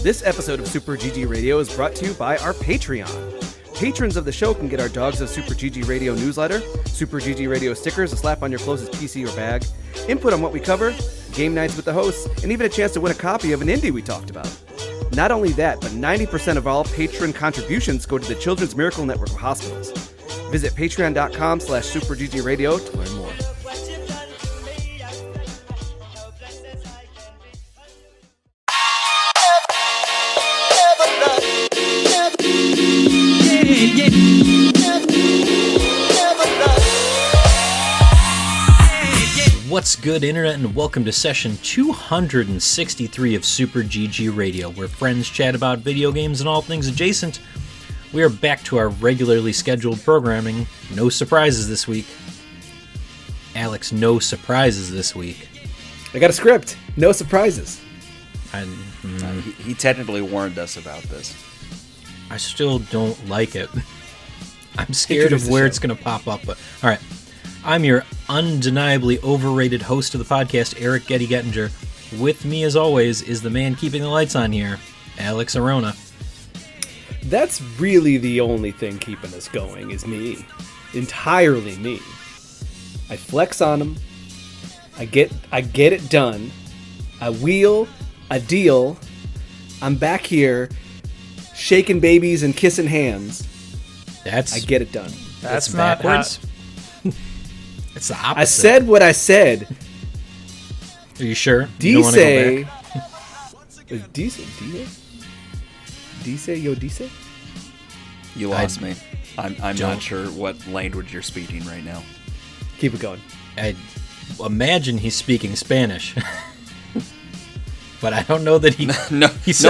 This episode of Super GG Radio is brought to you by our Patreon. Patrons of the show can get our Dogs of Super GG Radio newsletter, Super GG Radio stickers, a slap on your closest PC or bag, input on what we cover, game nights with the hosts, and even a chance to win a copy of an indie we talked about. Not only that, but 90% of all patron contributions go to the Children's Miracle Network of hospitals. Visit patreon.com/superggradio to learn more. What's good, Internet, and welcome to session 263 of Super GG Radio, where friends chat about video games and all things adjacent. We are back to our regularly scheduled programming. No surprises this week. Alex, no surprises this week. I got a script. No surprises. He technically warned us about this. I still don't like it. I'm scared of where it's going to pop up. But all right. I'm your undeniably overrated host of the podcast, Eric Getty Gettinger. With me, as always, is the man keeping the lights on here, Alex Arona. That's really the only thing keeping us going, is me. Entirely me. I flex on them. I get it done. I wheel. I deal. I'm back here shaking babies and kissing hands. I get it done. That's backwards. It's the opposite. I said what I said. Are you sure? Dice. Dice? You lost me. I'm not sure what language you're speaking right now. Keep it going. I imagine he's speaking Spanish. But I don't know that he said no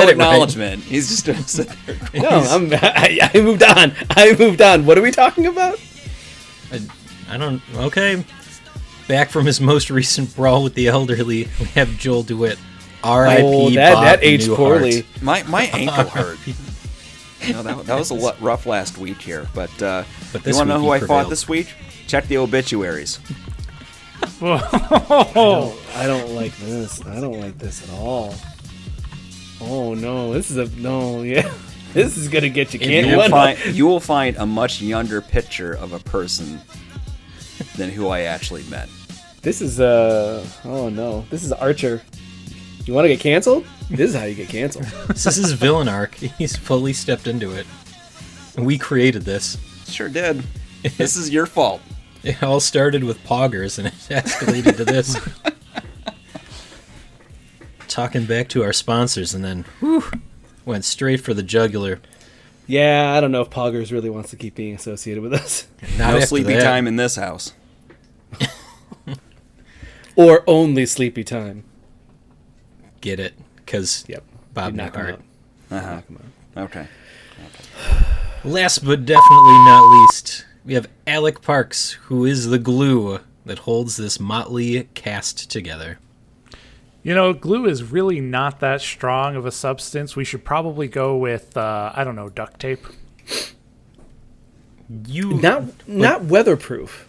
acknowledgement. Right. He's just sit there. No, I moved on. What are we talking about? I don't... Okay. Back from his most recent brawl with the elderly, we have Joel DeWitte. R.I.P. Oh, that aged poorly. My ankle hurt. That was a rough last week here. But you want to know who I fought this week? Check the obituaries. I don't like this. I don't like this at all. Oh, no. This is This is going to get you can't. You will find a much younger picture of a person than who I actually met. This is oh no. This is Archer. You want to get canceled? This is how you get canceled. This is his villain arc. He's fully stepped into it. We created this. Sure did. This is your fault. It all started with poggers and it escalated to this. Talking back to our sponsors and then went straight for the jugular. Yeah, I don't know if Poggers really wants to keep being associated with us. No sleepy time in this house. Or only sleepy time. Get it? Because Bob Newhart. Uh-huh. Okay. Last but definitely not least, we have Alec Parks, who is the glue that holds this motley cast together. You know, glue is really not that strong of a substance. We should probably go with, duct tape. Not weatherproof.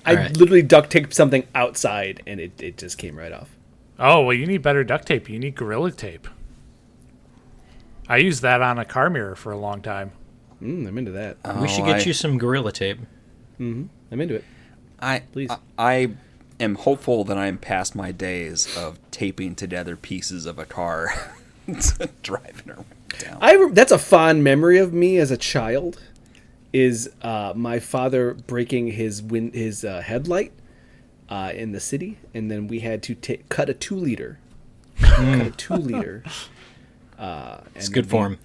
I right. literally duct taped something outside, and it just came right off. Oh, well, you need better duct tape. You need Gorilla Tape. I used that on a car mirror for a long time. I'm into that. We should get you some Gorilla Tape. Mm-hmm. I'm into it. Please. I am hopeful that I'm past my days of taping together pieces of a car driving around town. That's a fond memory of me as a child, is my father breaking his headlight in the city, and then we had to cut a 2-liter. It's good form.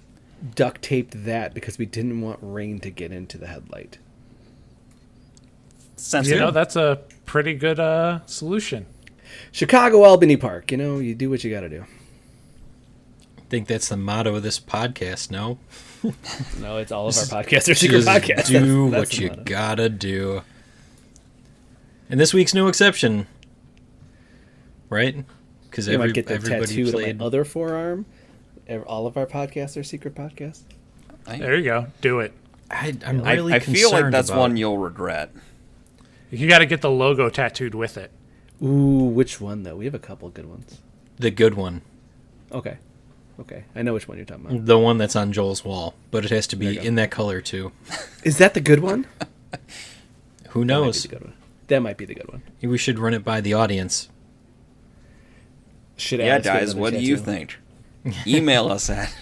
Duct taped that because we didn't want rain to get into the headlight. That's a pretty good solution. Chicago Albany Park, you do what you got to do. I think that's the motto of this podcast, no? No, it's all of our podcasts are secret podcasts. Do what you gotta do. And this week's no exception, right? Because I might get that tattooed on my other forearm. All of our podcasts are secret podcasts. There you go. Do it. I'm really I feel like that's about one you'll regret. You got to get the logo tattooed with it. Ooh, which one though? We have a couple good ones. The good one. Okay. I know which one you're talking about. The one that's on Joel's wall, but it has to be in that color too. Is that the good one? Who knows? That might be the good one. We should run it by the audience. Guys, what do you think? Email us at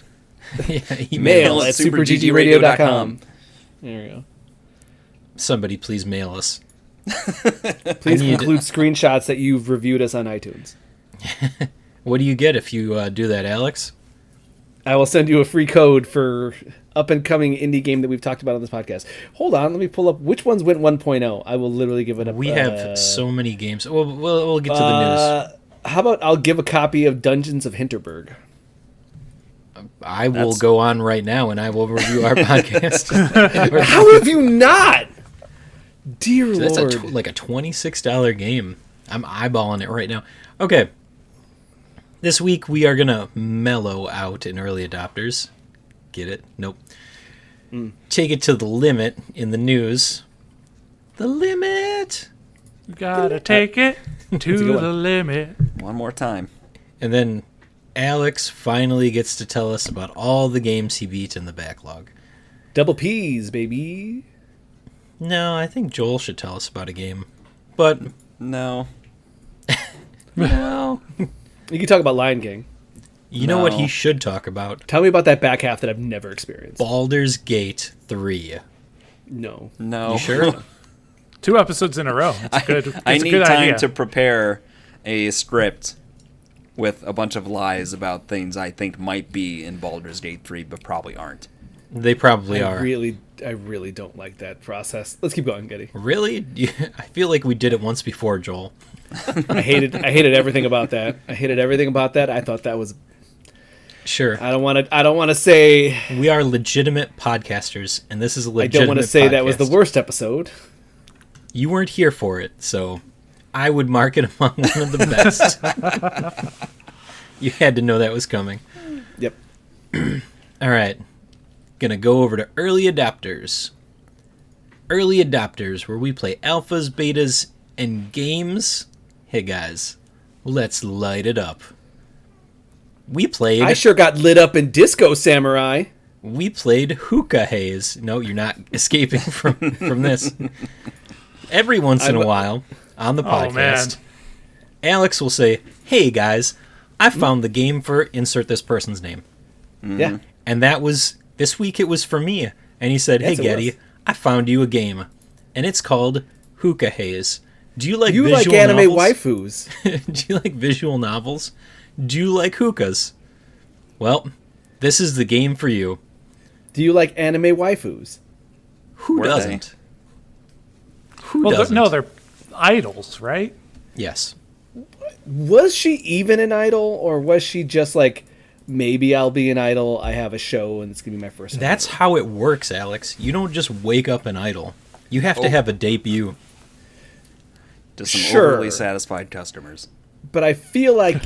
mail at superggradio.com. There we go. Somebody please mail us. Please include screenshots that you've reviewed us on iTunes. What do you get if you do that, Alex? I will send you a free code for up-and-coming indie game that we've talked about on this podcast. Hold on, let me pull up which ones went 1.0. I will literally give it up. We have so many games. We'll get to the news. How about I'll give a copy of Dungeons of Hinterberg? I will go on right now and I will review our podcast. How have you not? Dear Lord. That's like a $26 game. I'm eyeballing it right now. Okay. This week we are going to mellow out in early adopters. Get it? Nope. Take it to the limit in the news. The limit! You gotta take it to the limit. One more time. And then Alex finally gets to tell us about all the games he beat in the backlog. Double P's, baby. No, I think Joel should tell us about a game. But no. No. You can talk about Lion King. You know what he should talk about? Tell me about that back half that I've never experienced. Baldur's Gate 3. No. You sure? 2 episodes in a row. It's good. It's I a need good time idea. to prepare a script with a bunch of lies about things I think might be in Baldur's Gate 3, but probably aren't. They probably are. I really don't like that process. Let's keep going, Getty. Really? I feel like we did it once before, Joel. I hated everything about that. I thought that was Sure. I don't want to say we are legitimate podcasters, and this is a legitimate I don't want to say podcast. that was the worst episode. You weren't here for it, so I would mark it among one of the best. You had to know that was coming. Yep. All right. Gonna go over to early adopters. Early adopters, where we play alphas, betas, and games. Hey guys, let's light it up. We played. I sure got lit up in Disco Samurai. We played Hookah Haze. No, you're not escaping from this. Every once in a while on the podcast, Alex will say, "Hey guys, I found the game for insert this person's name." Yeah, and that was this week. It was for me, and he said, "Hey Getty, I found you a game, and it's called Hookah Haze. Do you like visual anime novels? waifus? Do you like visual novels? Do you like hookahs? Well, this is the game for you. Do you like anime waifus? Who doesn't? Who doesn't? They're idols, right? Yes. Was she even an idol, or was she just like, maybe I'll be an idol, I have a show, and it's going to be my first That's idol? how it works, Alex. You don't just wake up an idol. You have to have a debut. To some overly satisfied customers. But I feel like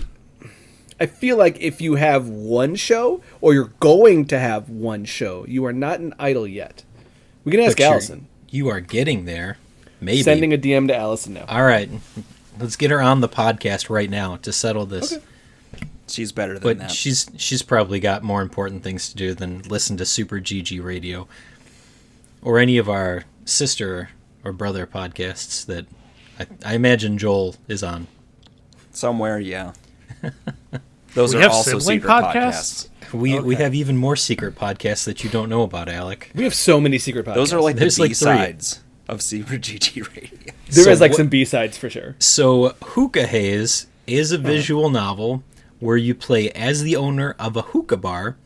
if you have one show, or you're going to have one show, you are not an idol yet. We can ask Allison. You are getting there. Maybe. Sending a DM to Allison now. All right. Let's get her on the podcast right now to settle this. Okay. She's better than that. But she's probably got more important things to do than listen to Super GG Radio or any of our sister or brother podcasts that I imagine Joel is on. Somewhere, yeah. Those are also secret podcasts. We have even more secret podcasts that you don't know about, Alec. We have so many secret podcasts. Those are like There's the B-sides like of Super GG Radio. There is like some B-sides for sure. So Hookah Haze is a visual novel where you play as the owner of a hookah bar,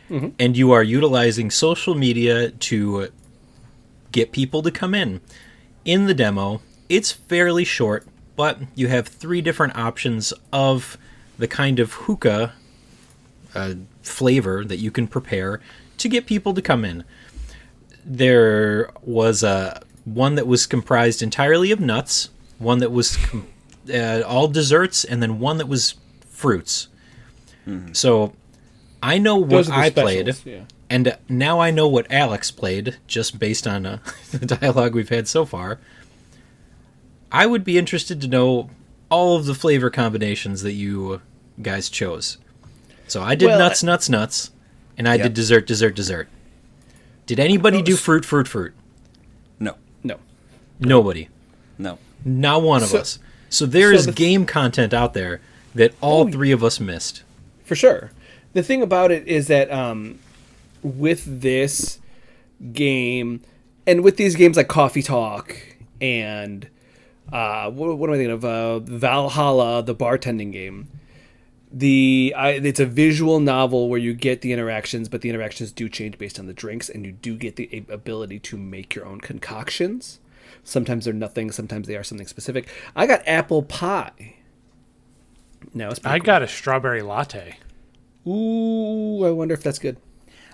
and you are utilizing social media to get people to come in. In the demo, it's fairly short, but you have 3 different options of the kind of hookah flavor that you can prepare to get people to come in. There was one that was comprised entirely of nuts, one that was all desserts, and then one that was fruits. So I know what I played, and now I know what Alex played, just based on the dialogue we've had so far. I would be interested to know all of the flavor combinations that you guys chose. So I did nuts, and I did dessert. Did anybody do fruit? No. Nobody. No. Not one of us. So there is game content out there that all three of us missed. For sure. The thing about it is that with this game, and with these games like Coffee Talk and what am I thinking of? Valhalla, the bartending game. It's a visual novel where you get the interactions, but the interactions do change based on the drinks, and you do get the ability to make your own concoctions. Sometimes they're nothing, sometimes they are something specific. I got apple pie. Now it's I got a strawberry latte. Ooh, I wonder if that's good.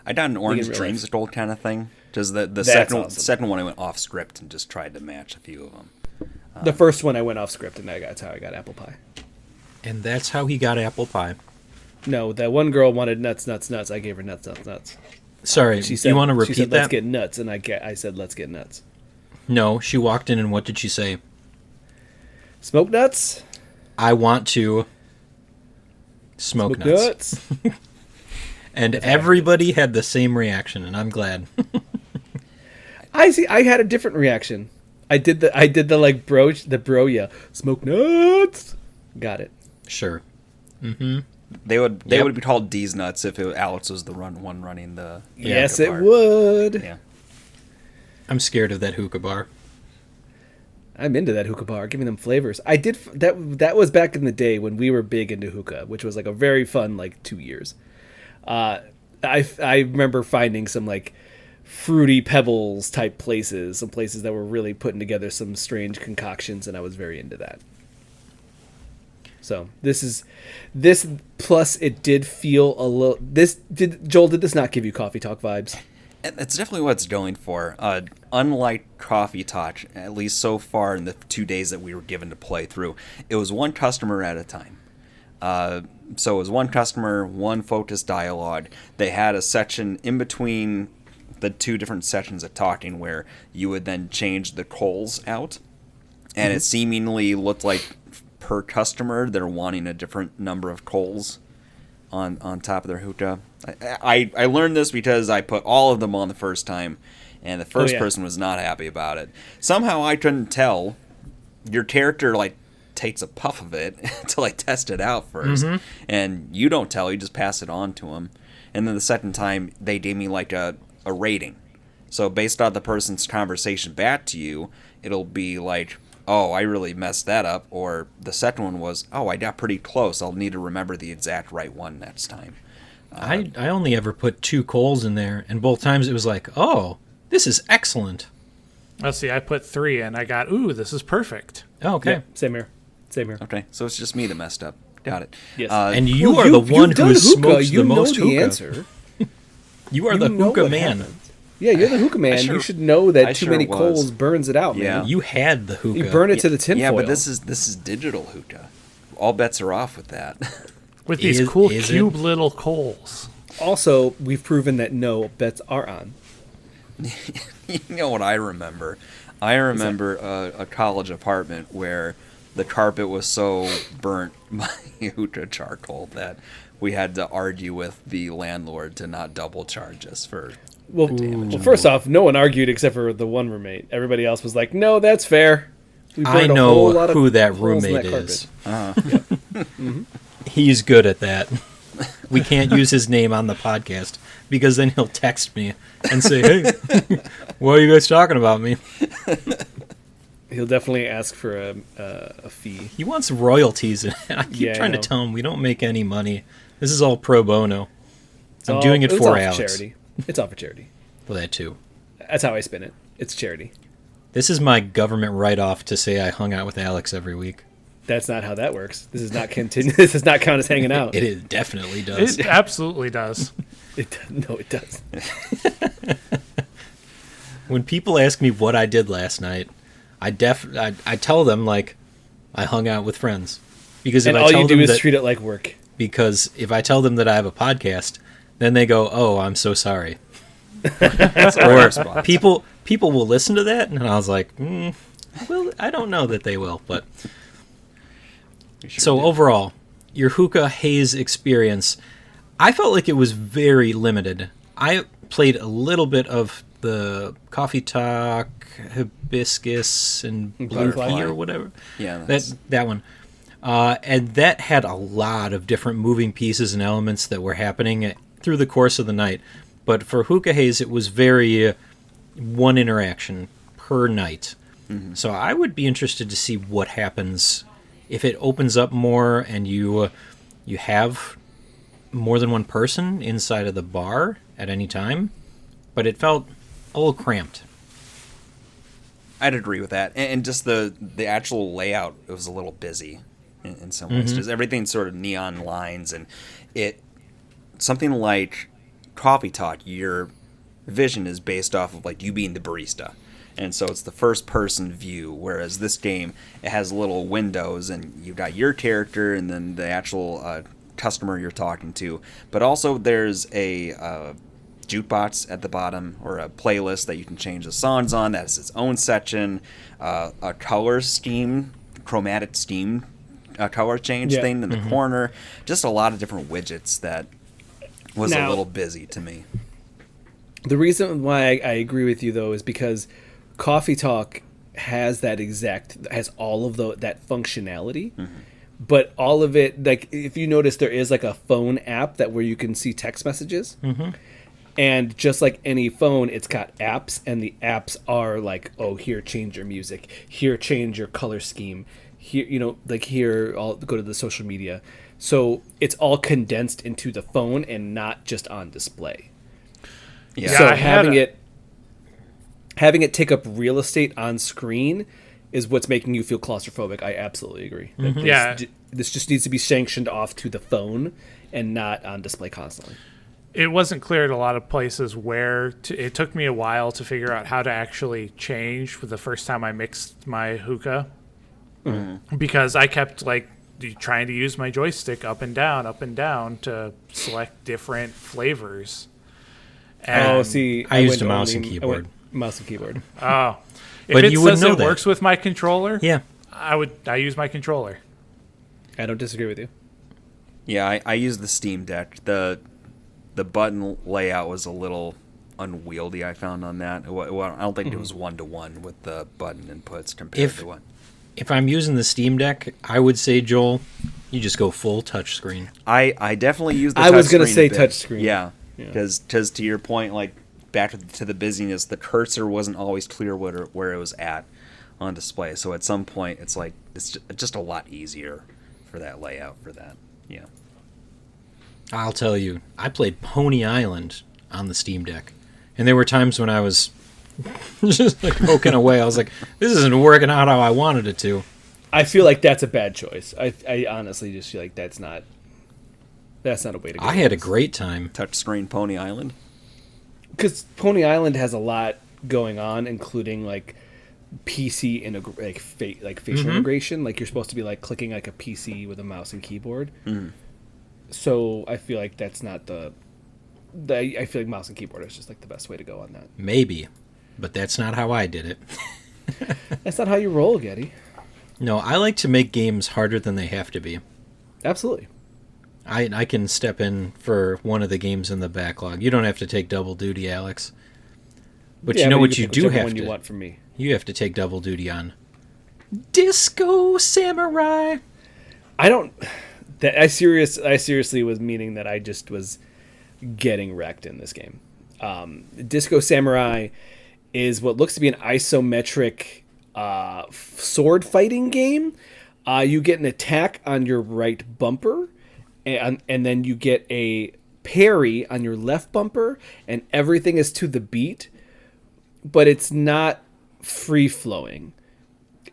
I got an orange dreamsicle kind of thing. Just the second one I went off script and just tried to match a few of them. The first one I went off script, and that's how I got apple pie. And that's how he got apple pie. No, that one girl wanted nuts. I gave her nuts. Sorry, she said, you want to repeat she said, that? Let's get nuts, and I said, let's get nuts. No, she walked in, and what did she say? Smoke nuts? I want to smoke nuts. And everybody had the same reaction, and I'm glad. I see. I had a different reaction. I did the like bro yeah. Smoke nuts. Got it. Sure. Mm-hmm. They would be called D's nuts if Alex was the one running the. Yes, it would. Yeah. I'm scared of that hookah bar. I'm into that hookah bar. Give me them flavors. I did that was back in the day when we were big into hookah, which was like a very fun 2 years. I remember finding some fruity pebbles type places, some places that were really putting together some strange concoctions, and I was very into that. So this plus it did feel a little. Joel, did this not give you Coffee Talk vibes? That's definitely what it's going for. Unlike Coffee Talk, at least so far in the 2 days that we were given to play through, it was one customer at a time. So it was one customer, one focused dialogue. They had a section in between the two different sessions of talking where you would then change the coals out. And it seemingly looked like per customer they're wanting a different number of coals on top of their hookah. I learned this because I put all of them on the first time, and the first person was not happy about it. Somehow I couldn't tell. Your character takes a puff of it to test it out first, and you don't tell. You just pass it on to them, and then the second time they gave me a rating. So based on the person's conversation back to you, it'll be oh, I really messed that up, or the second one was, oh, I got pretty close. I'll need to remember the exact right one next time. I only ever put 2 coals in there, and both times it was oh, this is excellent. Let's see, I put 3, and I got, ooh, this is perfect. Oh, okay. Yeah, same here. Okay, so it's just me that messed up. Got it. Yes. And you are the one who smokes the most hookah. Answer. You are the hookah man. Happens. Yeah, you're the hookah man. You should know that too many coals burns it out, man. You had the hookah. You burn it to the tinfoil. Yeah, but this is digital hookah. All bets are off with that. With these cool cube little coals. Also, we've proven that no bets are on. You know what I remember? I remember a college apartment where the carpet was so burnt by hookah charcoal that we had to argue with the landlord to not double charge us for damage. Well, first off, no one argued except for the one roommate. Everybody else was like, no, that's fair. We I know who that roommate is. He's good at that. We can't use his name on the podcast because then he'll text me and say, hey, what are you guys talking about me? He'll definitely ask for a fee. He wants royalties. I keep trying to tell him we don't make any money. This is all pro bono. I'm doing it for Alex. Charity. It's all for charity. Well, that too. That's how I spin it. It's charity. This is my government write-off to say I hung out with Alex every week. That's not how that works. This is not continue. This does not count as hanging out. It definitely does. It absolutely does. No, it does. When people ask me what I did last night, I tell them I hung out with friends. Because if and I all tell you do them is that, treat it like work. Because if I tell them that I have a podcast, then they go, "Oh, I'm so sorry." Or people will listen to that, and I was like, well, I don't know that they will, but so overall, your Hookah Haze experience, I felt like it was very limited. I played a little bit of the Coffee Talk, Hibiscus, and Blue Key or whatever. Yeah, that one. And that had a lot of different moving pieces and elements that were happening through the course of the night. But for Hookah Haze, it was very one interaction per night. Mm-hmm. So I would be interested to see what happens if it opens up more and you have more than one person inside of the bar at any time. But it felt a little cramped. I'd agree with that. And just the actual layout, it was a little busy in some ways. Just everything's sort of neon lines, and something like Coffee Talk, your vision is based off of like you being the barista. And so it's the first person view, whereas this game, it has little windows and you've got your character and then the actual customer you're talking to. But also there's a jukebox at the bottom, or a playlist that you can change the songs on. That has its own section, a color scheme, chromatic scheme, color change thing in the corner. Just a lot of different widgets that was a little busy to me. The reason why I agree with you though is because Coffee Talk has all of that functionality. But all of it, like if you notice, there is like a phone app where you can see text messages. And just like any phone, it's got apps, and the apps are like, oh, here, change your music. Here, change your color scheme. Here, here, I'll go to the social media. So it's all condensed into the phone and not just on display. Yeah. So having it take up real estate on screen is what's making you feel claustrophobic. I absolutely agree. This just needs to be sanctioned off to the phone and not on display constantly. It wasn't clear at a lot of places it took me a while to figure out how to actually change for the first time I mixed my hookah. Because I kept like trying to use my joystick up and down to select different flavors. And I used a mouse and keyboard. Mouse and keyboard. Oh. If But it you wouldn't says know it that. works with my controller, Yeah. I use my controller. I don't disagree with you. Yeah, I used the Steam Deck. The button layout was a little unwieldy, I found on that. Well, I don't think it was one-to-one with the button inputs compared to what. If I'm using the Steam Deck, I would say, Joel, you just go full touchwscreen. I definitely use the touchscreen. I was going to say touchscreen. Yeah, because to your point, like back to the busyness, the cursor wasn't always clear where it was at on display. So at some point, it's like it's just a lot easier for that layout for that. Yeah. I'll tell you, I played Pony Island on the Steam Deck, and there were times when I was just like poking away. I was like, this isn't working out how I wanted it to. I feel like that's a bad choice. I honestly just feel like that's not a way to go. I had a great time. Touchscreen Pony Island? Because Pony Island has a lot going on, including like PC facial integration. Like you're supposed to be like clicking like a PC with a mouse and keyboard. So I feel like that's not I feel like mouse and keyboard is just like the best way to go on that. Maybe, but that's not how I did it. That's not how you roll, Getty. No, I like to make games harder than they have to be. Absolutely. I can step in for one of the games in the backlog. You don't have to take double duty, Alex. But you know what you do have to. You want from me. You have to take double duty on Disco Samurai. I seriously was meaning that I just was getting wrecked in this game. Disco Samurai is what looks to be an isometric sword fighting game. You get an attack on your right bumper, and then you get a parry on your left bumper, and everything is to the beat, but it's not free flowing.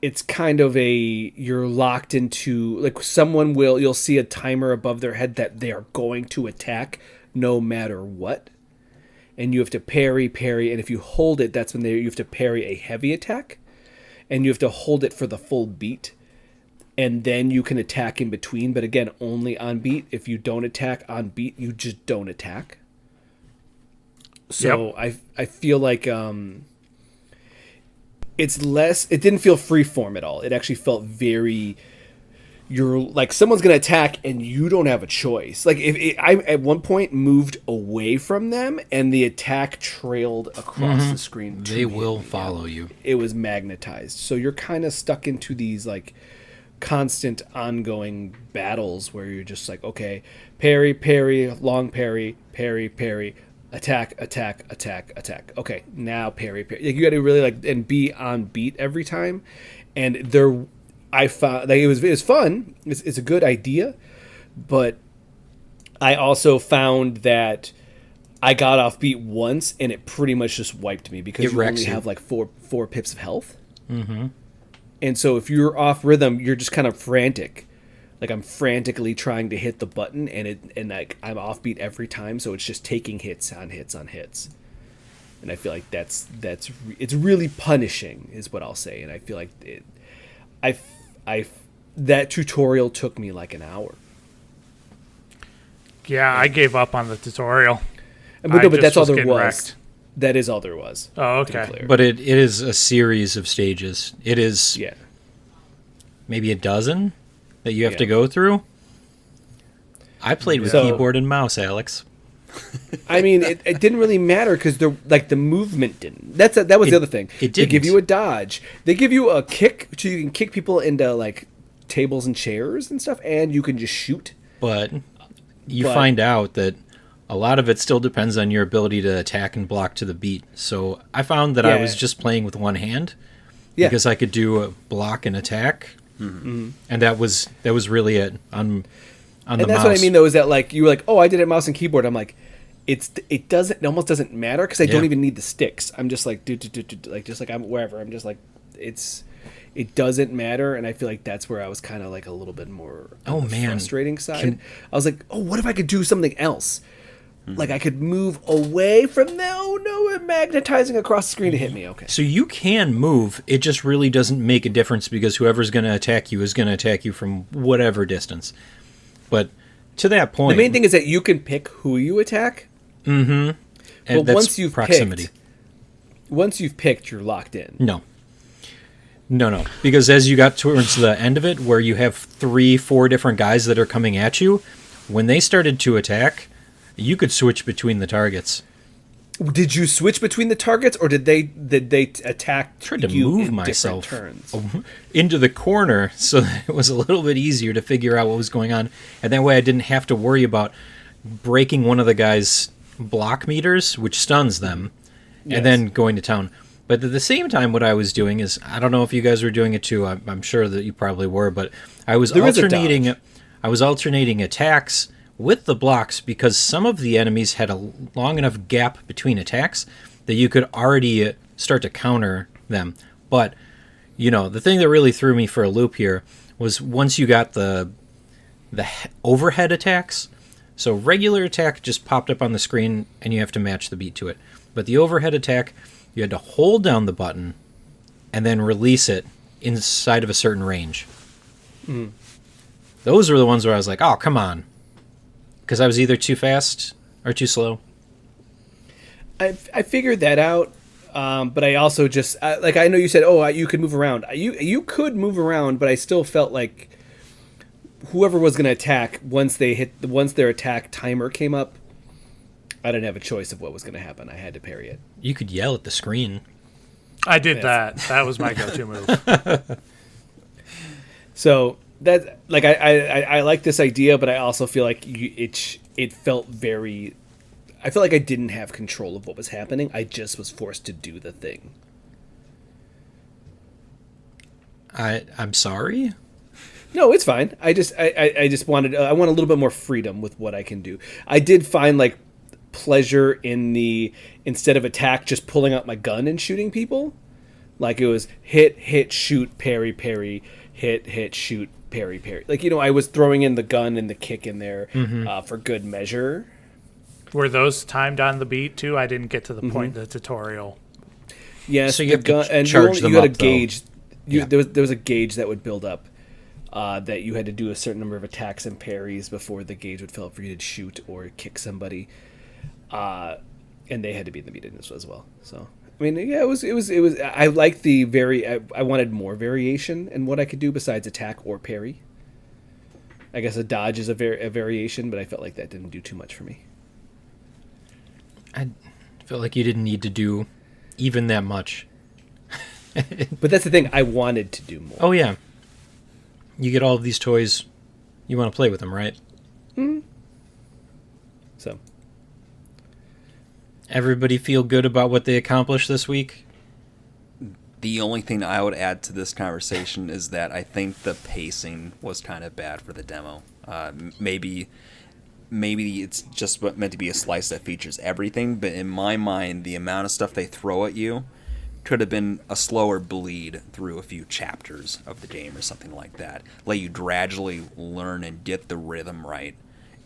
It's kind of you're locked into, like you'll see a timer above their head that they are going to attack no matter what. And you have to parry, and if you hold it, that's when you have to parry a heavy attack. And you have to hold it for the full beat. And then you can attack in between, but again, only on beat. If you don't attack on beat, you just don't attack. So yep. I feel like it didn't feel freeform at all. It actually felt very, you're like someone's gonna attack and you don't have a choice. Like I at one point moved away from them and the attack trailed across the screen. They will follow you. It was magnetized, so you're kind of stuck into these like constant ongoing battles where you're just like, okay, parry, parry, long parry, parry, parry, attack, attack, attack, attack. Okay, now parry, parry. Like, you got to really like and be on beat every time, and there. I found like it was fun. It's a good idea, but I also found that I got off beat once and it pretty much just wiped me because you only have like four pips of health. Mm-hmm. And so if you're off rhythm, you're just kind of frantic. Like I'm frantically trying to hit the button and like I'm off beat every time, so it's just taking hits on hits on hits. And I feel like it's really punishing, is what I'll say. And I feel like that tutorial took me like an hour. Yeah, I gave up on the tutorial. But that's all there was. Wrecked. That is all there was. Oh, okay. But it is a series of stages. It is maybe a dozen that you have to go through. I played with keyboard and mouse, Alex. I mean, it didn't really matter because the movement didn't. That was the other thing. It didn't. They give you a dodge. They give you a kick, so you can kick people into like tables and chairs and stuff, and you can just shoot. But you find out that a lot of it still depends on your ability to attack and block to the beat. So I found that I was just playing with one hand because I could do a block and attack, and that was really it on the mouse. And that's what I mean, though, is that like you were like, oh, I did it mouse and keyboard. I'm like, it almost doesn't matter because I don't even need the sticks. I'm just like like just like I'm wherever. I'm just like it doesn't matter, and I feel like that's where I was kind of like a little bit more on the frustrating side. I was like, oh, what if I could do something else? Like I could move away from magnetizing across the screen to hit me. Okay. So you can move. It just really doesn't make a difference because whoever's going to attack you is going to attack you from whatever distance. But to that point, the main thing is that you can pick who you attack. Mm-hmm. But that's once you've proximity. Once you've picked, you're locked in. No. Because as you got towards the end of it, where you have 3-4 different guys that are coming at you, when they started to attack, you could switch between the targets. Did you switch between the targets, or did they attack? I tried to move myself turns? into the corner so that it was a little bit easier to figure out what was going on, and that way I didn't have to worry about breaking one of the guys' block meters, which stuns them, and then going to town. But at the same time, what I was doing is, I don't know if you guys were doing it too. I'm sure that you probably were, but I was alternating. I was alternating attacks with the blocks because some of the enemies had a long enough gap between attacks that you could already start to counter them. But the thing that really threw me for a loop here was once you got the overhead attacks. So regular attack just popped up on the screen and you have to match the beat to it. But the overhead attack, you had to hold down the button and then release it inside of a certain range. Those were the ones where I was like, oh, come on. Because I was either too fast or too slow. I figured that out, but I also just I know you said, oh, you could move around. You could move around, but I still felt like whoever was going to attack once their attack timer came up, I didn't have a choice of what was going to happen. I had to parry it. You could yell at the screen. I did that. That was my go-to move. So that like I like this idea, but I also feel like it felt very. I felt like I didn't have control of what was happening. I just was forced to do the thing. I'm sorry. No, it's fine. I just wanted I want a little bit more freedom with what I can do. I did find like pleasure in the instead of attack, just pulling out my gun and shooting people. Like it was hit, shoot, parry, hit, shoot, parry. Like I was throwing in the gun and the kick in there for good measure. Were those timed on the beat too? I didn't get to the point of the tutorial. Yes, so you have gun, to and charge them you had up, a gauge. Yeah. There was a gauge that would build up. That you had to do a certain number of attacks and parries before the gauge would fill up for you to shoot or kick somebody, and they had to be in the beat as well. So I mean, yeah, it was. I liked I wanted more variation in what I could do besides attack or parry. I guess a dodge is a variation, but I felt like that didn't do too much for me. I felt like you didn't need to do even that much. But that's the thing. I wanted to do more. Oh, yeah. You get all of these toys. You want to play with them, right? So. Everybody feel good about what they accomplished this week? The only thing I would add to this conversation is that I think the pacing was kind of bad for the demo. Maybe it's just meant to be a slice that features everything, but in my mind, the amount of stuff they throw at you could have been a slower bleed through a few chapters of the game or something like that. Let you gradually learn and get the rhythm right,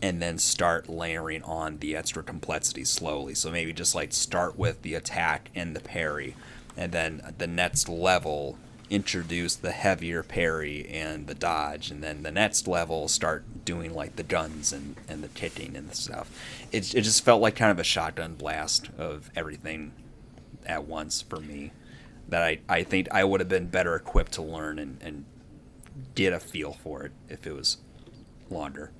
and then start layering on the extra complexity slowly. So maybe just like start with the attack and the parry, and then the next level introduce the heavier parry and the dodge, and then the next level start doing like the guns and the kicking and the stuff. It just felt like kind of a shotgun blast of everything at once for me, that I think I would have been better equipped to learn and get a feel for it if it was longer.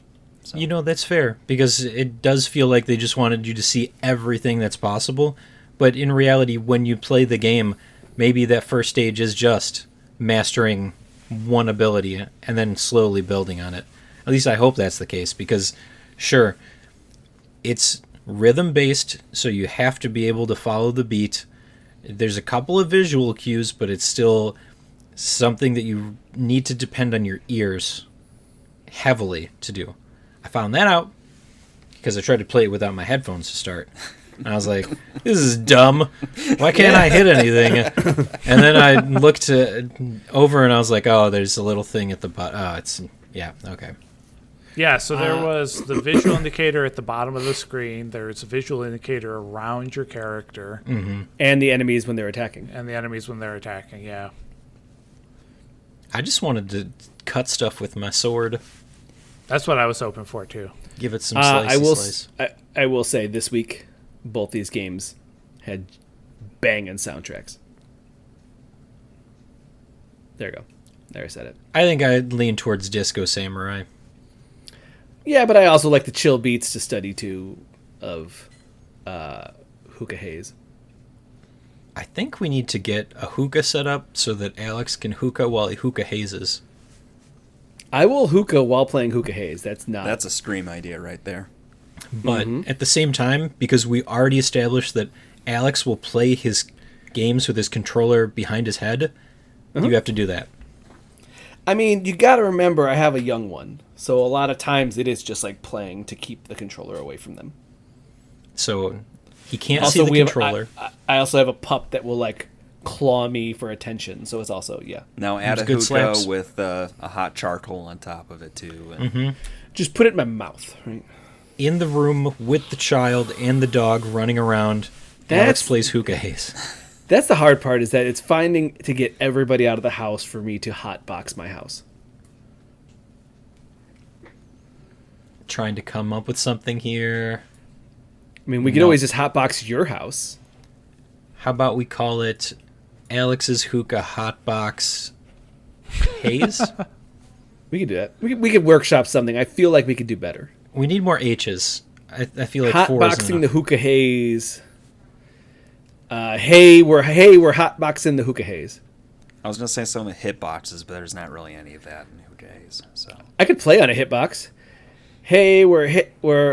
So. You know, that's fair, because it does feel like they just wanted you to see everything that's possible. But in reality, when you play the game, maybe that first stage is just mastering one ability and then slowly building on it. At least I hope that's the case, because, sure, it's rhythm-based, so you have to be able to follow the beat. There's a couple of visual cues, but it's still something that you need to depend on your ears heavily to do. I found that out because I tried to play it without my headphones to start. And I was like, this is dumb. Why can't I hit anything? And then I looked over and I was like, oh, there's a little thing at the bottom. Oh, yeah, okay. Yeah, so there was the visual indicator at the bottom of the screen. There's a visual indicator around your character. Mm-hmm. And the enemies when they're attacking. Yeah. I just wanted to cut stuff with my sword. That's what I was hoping for, too. Give it some slice. I will say this week, both these games had banging soundtracks. There you go. There, I said it. I think I'd lean towards Disco Samurai. Yeah, but I also like the chill beats to study to of Hookah Haze. I think we need to get a hookah set up so that Alex can hookah while he hookah hazes. I will hookah while playing Hookah Haze. That's a stream idea right there. But at the same time, because we already established that Alex will play his games with his controller behind his head, you have to do that. I mean, you got to remember I have a young one. So a lot of times it is just like playing to keep the controller away from them. So he can't see the controller. I also have a pup that will like claw me for attention. So it's also, yeah. Now add a hookah with a hot charcoal on top of it too. And just put it in my mouth, right? In the room with the child and the dog running around, Alex plays Hookah Haze. That's the hard part, is that it's finding to get everybody out of the house for me to hotbox my house. Trying to come up with something here. I mean, we could always just hotbox your house. How about we call it Alex's Hookah Hotbox Haze? We could do that. We could workshop something. I feel like we could do better. We need more H's. I feel like hotboxing the Hookah Haze. Hey, we're hotboxing the Hookah Haze. I was gonna say some hitboxes, but there's not really any of that in Hookah Haze. So I could play on a hitbox. Hey, we're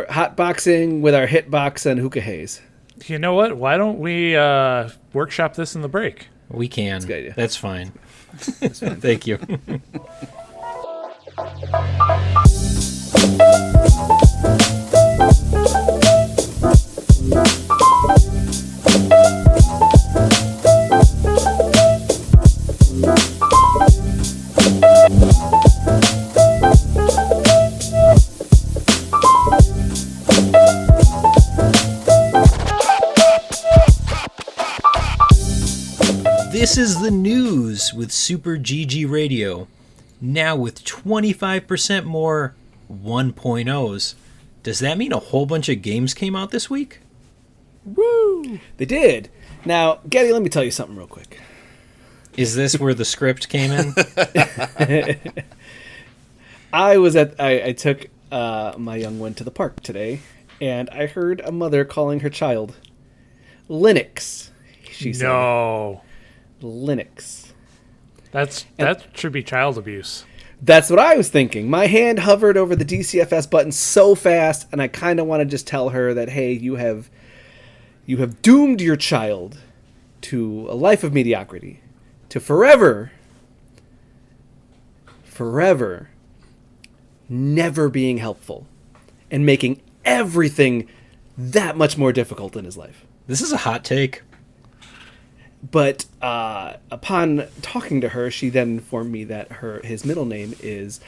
hotboxing with our hitbox on Hookah Haze. You know what? Why don't we workshop this in the break? We can. That's a good idea. That's fine. Thank you. This is the news with Super GG Radio. Now with 25% more 1.0s. Does that mean a whole bunch of games came out this week? Woo! They did. Now, Getty, let me tell you something real quick. Is this where the script came in? I took my young one to the park today, and I heard a mother calling her child Linux. She said, No. Linux. That should be child abuse. That's what I was thinking. My hand hovered over the DCFS button so fast, and I kind of want to just tell her that, hey, you have doomed your child to a life of mediocrity, to forever never being helpful, and making everything that much more difficult in his life. This is a hot take. But upon talking to her, she then informed me that his middle name is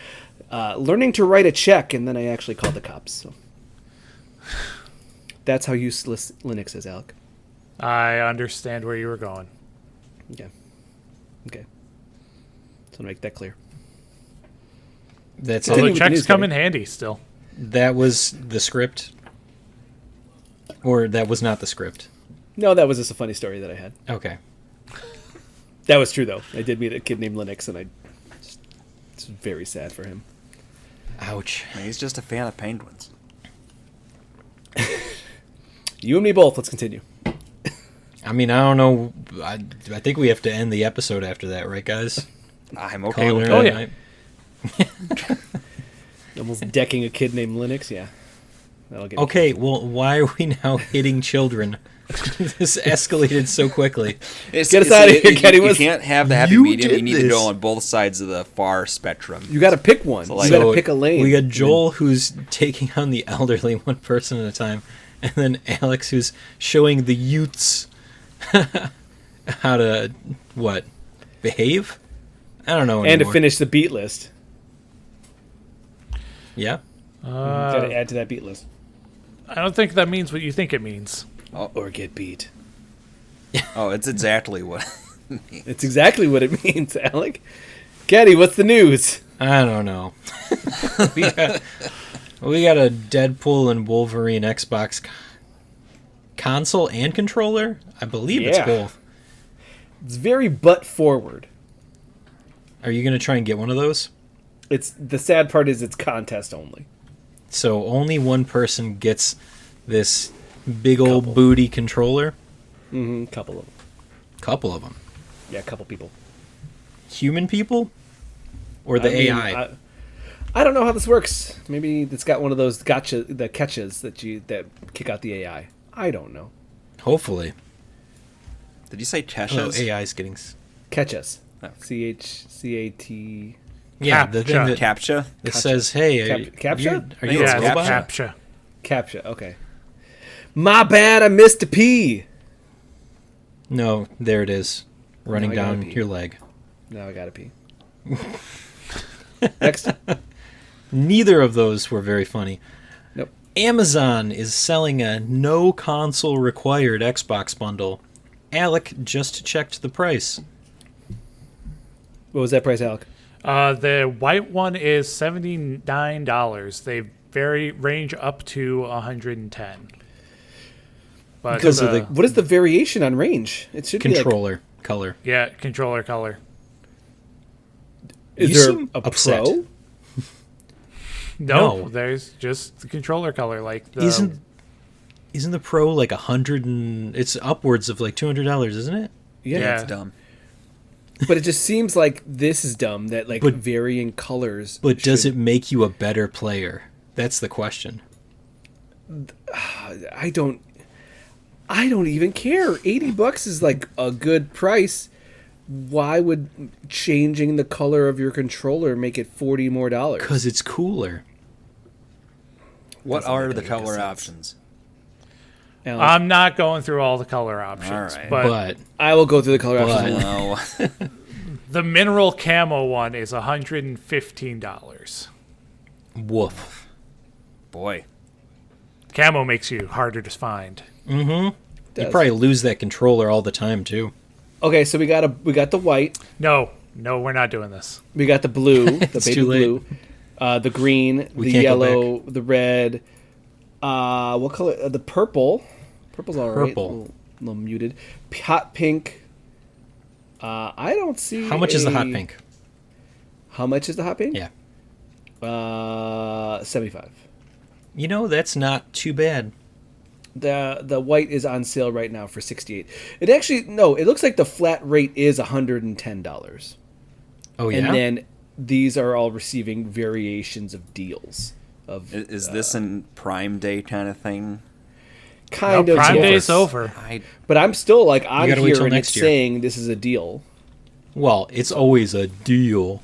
learning to write a check, and then I actually called the cops. So that's how useless Linux is, Alec. I understand where you were going. Okay. So to make that clear. That's So it. the with the checks news, come Gabby. in handy still. That was the script, or that was not the script. No, that was just a funny story that I had. Okay. That was true, though. I did meet a kid named Linux, and it's very sad for him. Ouch. He's just a fan of penguins. You and me both. Let's continue. I mean, I don't know. I think we have to end the episode after that, right, guys? I'm okay Calling with it that. a yeah. night. Almost decking a kid named Linux. Yeah. That'll get Okay, well, why are we now hitting children? This escalated so quickly. It's- Get us it's- outta here, you- Kenny. You What's- can't have the happy You medium. did You need to this. go on both sides of the far spectrum. You got to pick one. like- You got to So pick a lane. We got Joel, who's taking on the elderly one person at a time, and then Alex, who's showing the youths how to, behave? I don't know and to anymore. finish the beat list. Yeah? Got to add to that beat list. I don't think that means what you think it means. Or get beat. Oh, it's exactly what. It's exactly what it means, Alec. Caddy, what's the news? I don't know. we got a Deadpool and Wolverine Xbox console and controller? I believe it's Yeah. both. It's very butt forward. Are you going to try and get one of those? It's the sad part is it's contest only. So only one person gets this big old booty controller? Couple of them. Couple of them. Yeah, a couple people. Human people? Or the I mean, AI? I don't know how this works. Maybe it's got one of those the catches that kick out the AI. I don't know. Hopefully. Did you say Oh, Cheshires? AI's getting... Catches. Oh. CHCAT. Yeah, the thing that, Captcha? that says, hey, Captcha? are you Yeah, a it's robot? CAPTCHA. Captcha. Okay. My bad. I missed a P. No, there it is. Running Now I gotta down pee. your leg. Now I gotta pee. Next. Neither of those were very funny. Nope. Amazon is selling a no console required Xbox bundle. Alec just checked the price. What was that price, Alec? The white one is $79. They range up to 110. But Because of the What is the variation on range? It should controller color. yeah, controller color. be like. You Is there seem a upset. pro? No, No. there's just the controller color. Like the, Isn't the Pro like 100 and it's upwards of like $200, isn't it? Yeah. Yeah. It's dumb. But it just seems like this is dumb that like But- varying colors. But does should- it make you a better player? That's the question. I don't even care. $80 is like a good price. Why would changing the color of your controller make it $40 more? Because it's cooler. What Doesn't are make the any color sense. options? Alex, I'm not going through all the color options, All right. but I will go through the color But- options. No. the mineral camo one is $115. Woof. Boy. Camo makes you harder to find. You Does. probably lose that controller all the time too. Okay, so we got the white, No, we're not doing this. we got the blue, the It's baby too late. blue, the green, We the can't go yellow, the red. What color? The purple. Purple's all right. Purple. A little muted. Hot pink. I don't see. How much is the hot pink? How much is the hot pink? Yeah. $75. You know, that's not too bad. The white is on sale right now for $68. It actually it looks like the flat rate is $110. Oh yeah. And then these are all receiving variations of deals. Is this a Prime Day kind of thing? Kind No, of. Prime yes. Day's over. But I'm still like on gotta wait here till and next it's year. saying this is a deal. Well, it's always a deal.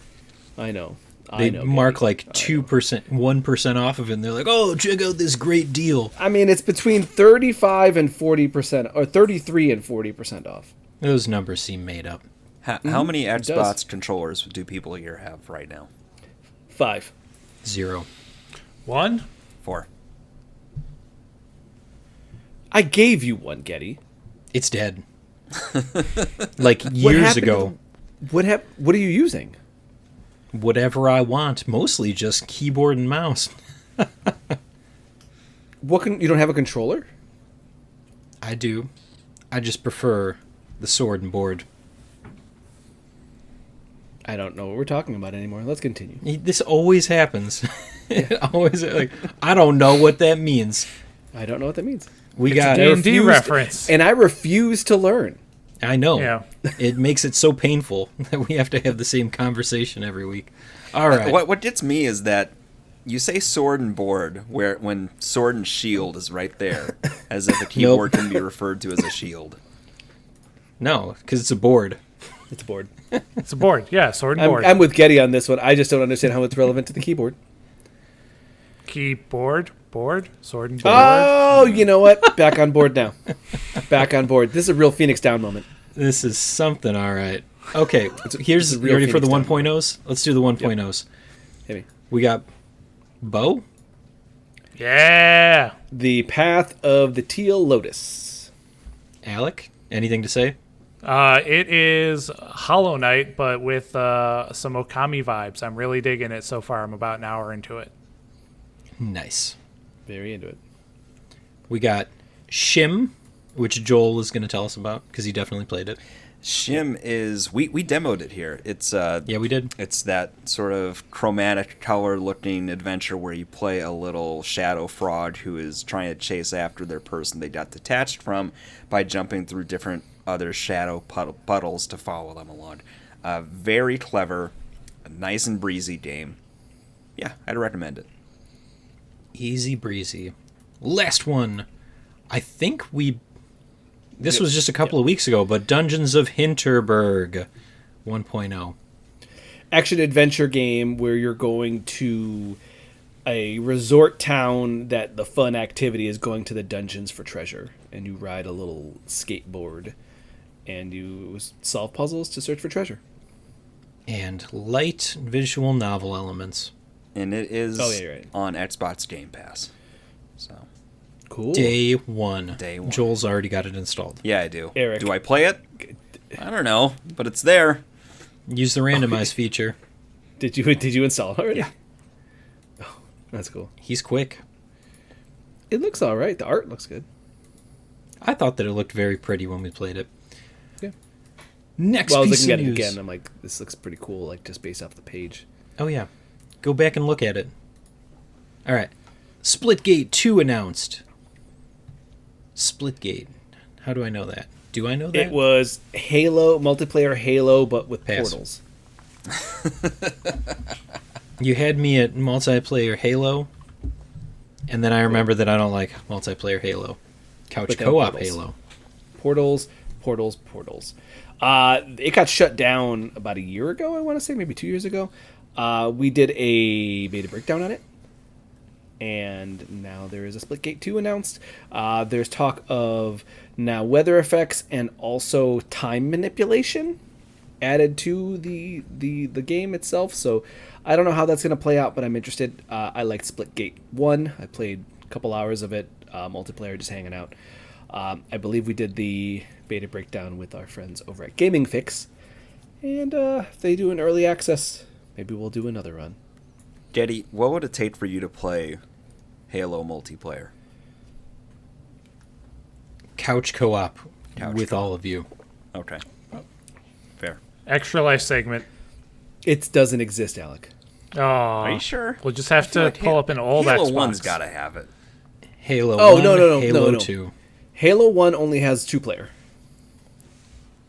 I know. They I know. mark Gabby. like 2%, 1% off of it, and they're like, "Oh, check out this great deal." I mean, it's between 35 and 40%, or 33 and 40% off. Those numbers seem made up. How many does. Xbox controllers do people here have right now? 5. 0. 1? 4. I gave you one, Getty. It's dead. Like years ago. What are you using? Whatever I want, mostly just keyboard and mouse. You don't have a controller? I do. I just prefer the sword and board. I don't know what we're talking about anymore. Let's continue. This always happens. It always I don't know what that means. I don't know what that means. We It's got a D&D reference. And I refuse to learn. I know. Yeah. It makes it so painful that we have to have the same conversation every week. All right. What gets me is that you say sword and board when sword and shield is right there, as if a keyboard can be referred to as a shield. No, because it's a board. It's a board. It's a board. Yeah, sword and board. I'm with Getty on this one. I just don't understand how it's relevant to the keyboard. Keyboard, board, sword and board. Oh, you know what? Back on board now. Back on board. This is a real Phoenix Down moment. This is something, all right. Okay, here's it's a you real ready for the Phoenix Down 1.0s? Let's do the 1.0s. Hit me. We got Bo. Yeah. The Path of the Teal Lotus. Alec, anything to say? It is Hollow Knight, but with some Okami vibes. I'm really digging it so far. I'm about an hour into it. Nice. Very into it. We got Shim, which Joel is going to tell us about because he definitely played it. Shim is we demoed it here. It's Yeah, we did. It's that sort of chromatic color looking adventure where you play a little shadow fraud who is trying to chase after their person they got detached from by jumping through different other shadow puddles to follow them along. Very clever, a nice and breezy game. Yeah, I'd recommend it. Easy breezy. Last one. I think this was just a couple of weeks ago, but Dungeons of Hinterberg 1.0. Action-adventure game where you're going to a resort town that the fun activity is going to the dungeons for treasure. And you ride a little skateboard and you solve puzzles to search for treasure. And light visual novel elements. And it is you're right. on Xbox Game Pass. So Cool. Day one. Day one. Joel's already got it installed. yeah, I do. Eric. Do I play it? I don't know, but it's there. Use the randomize feature. Did you install it already? Yeah. Oh, that's cool. He's quick. It looks all right. The art looks good. I thought that it looked very pretty when we played it. Yeah. Next Well, I was piece looking of at it news. again. I'm like, this looks pretty cool. Like just based off the page. Oh yeah, go back and look at it. All right, Splitgate 2 announced. Splitgate. How do I know that? Do I know that? It was Halo multiplayer Halo, but with Pass. portals. You had me at multiplayer Halo, and then I remember that I don't like multiplayer Halo. Couch But then co-op portals. Halo. Portals. It got shut down about a year ago, I want to say, maybe 2 years ago. We did a beta breakdown on it. And now there is a Splitgate 2 announced. There's talk of now weather effects and also time manipulation added to the game itself. So I don't know how that's going to play out, but I'm interested. I liked Splitgate 1. I played a couple hours of it, multiplayer, just hanging out. I believe we did the beta breakdown with our friends over at Gaming Fix. And if they do an early access, maybe we'll do another run. Getty, what would it take for you to play Halo multiplayer? Couch co-op Couch with co-op. all of you. Okay. Fair. Extra life segment. It doesn't exist, Alec. Oh, Are you sure? We'll just have to Like pull up an old Halo Xbox. 1's got to have it. Halo Oh, 1, no. Halo 2. Halo 1 only has 2-player.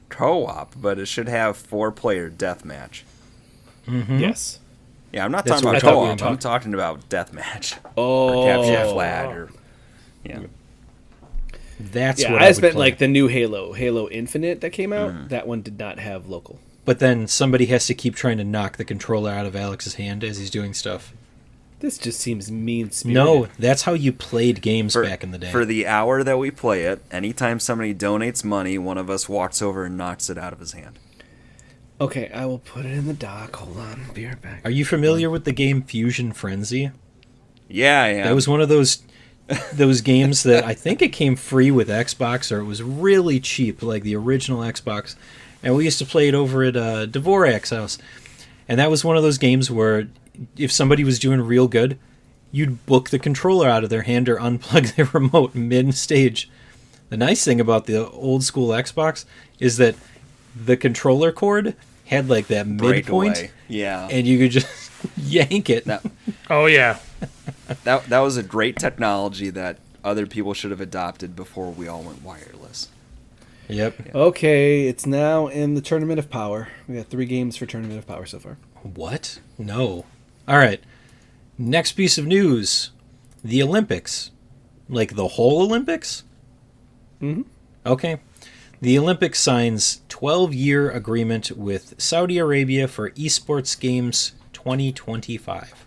Co-op, but it should have 4-player deathmatch. Yes. Yeah, I'm not That's talking what about I thought we were co-op. I'm talking about deathmatch. Oh. Or capture the flag. Or, yeah. That's Yeah, what I would spent play. like the new Halo Infinite that came out. That one did not have local. But then somebody has to keep trying to knock the controller out of Alex's hand as he's doing stuff. This just seems mean-spirited. No, that's how you played games back in the day. For the hour that we play it, anytime somebody donates money, one of us walks over and knocks it out of his hand. Okay, I will put it in the dock. Hold on. Be right back. Are you familiar with the game Fusion Frenzy? Yeah, I am. That was one of those games that I think it came free with Xbox, or it was really cheap, like the original Xbox. And we used to play it over at Dvorak's house. And that was one of those games where if somebody was doing real good, you'd book the controller out of their hand or unplug their remote mid-stage. The nice thing about the old school Xbox is that the controller cord had like that midpoint. Breakaway. Yeah. And you could just yank it. Oh, yeah. That was a great technology that other people should have adopted before we all went wireless. Yep. Okay, it's now in the Tournament of Power. We got 3 games for Tournament of Power so far. What? No. All right. Next piece of news. The Olympics. Like the whole Olympics? Mm-hmm. Okay. The Olympics signs 12-year agreement with Saudi Arabia for Esports Games 2025.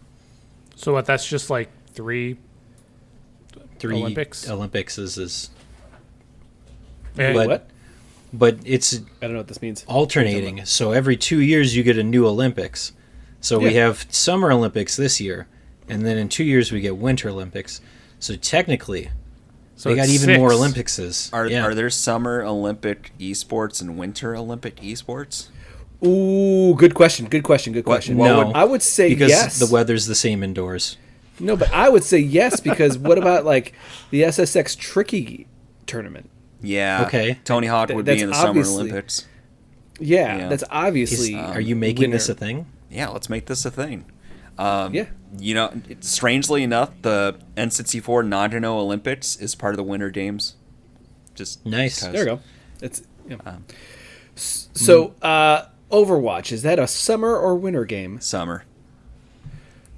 So what? That's just like 3 Olympics? Olympics? Olympics is Eh, But- What? but it's I don't know what this means. alternating. So every 2 years you get a new Olympics. So we Yeah. have Summer Olympics this year, and then in 2 years we get Winter Olympics. So technically, so they got it's even more 6. Olympicses. Are there Summer Olympic esports and Winter Olympic esports? Ooh, good question. No, I would say because yes. the weather's the same indoors. No, but I would say yes because what about like the SSX Tricky tournament? Yeah. Okay. Tony Hawk would That's be in the Summer obviously- Olympics. Yeah, Yeah. that's obviously. Are you making this a winner. thing? Yeah, let's make this a thing. Yeah. You know, strangely enough, the N64 Nagano Olympics is part of the Winter Games. Just Nice. because. There we go. It's yeah. So Overwatch, is that a summer or winter game? Summer.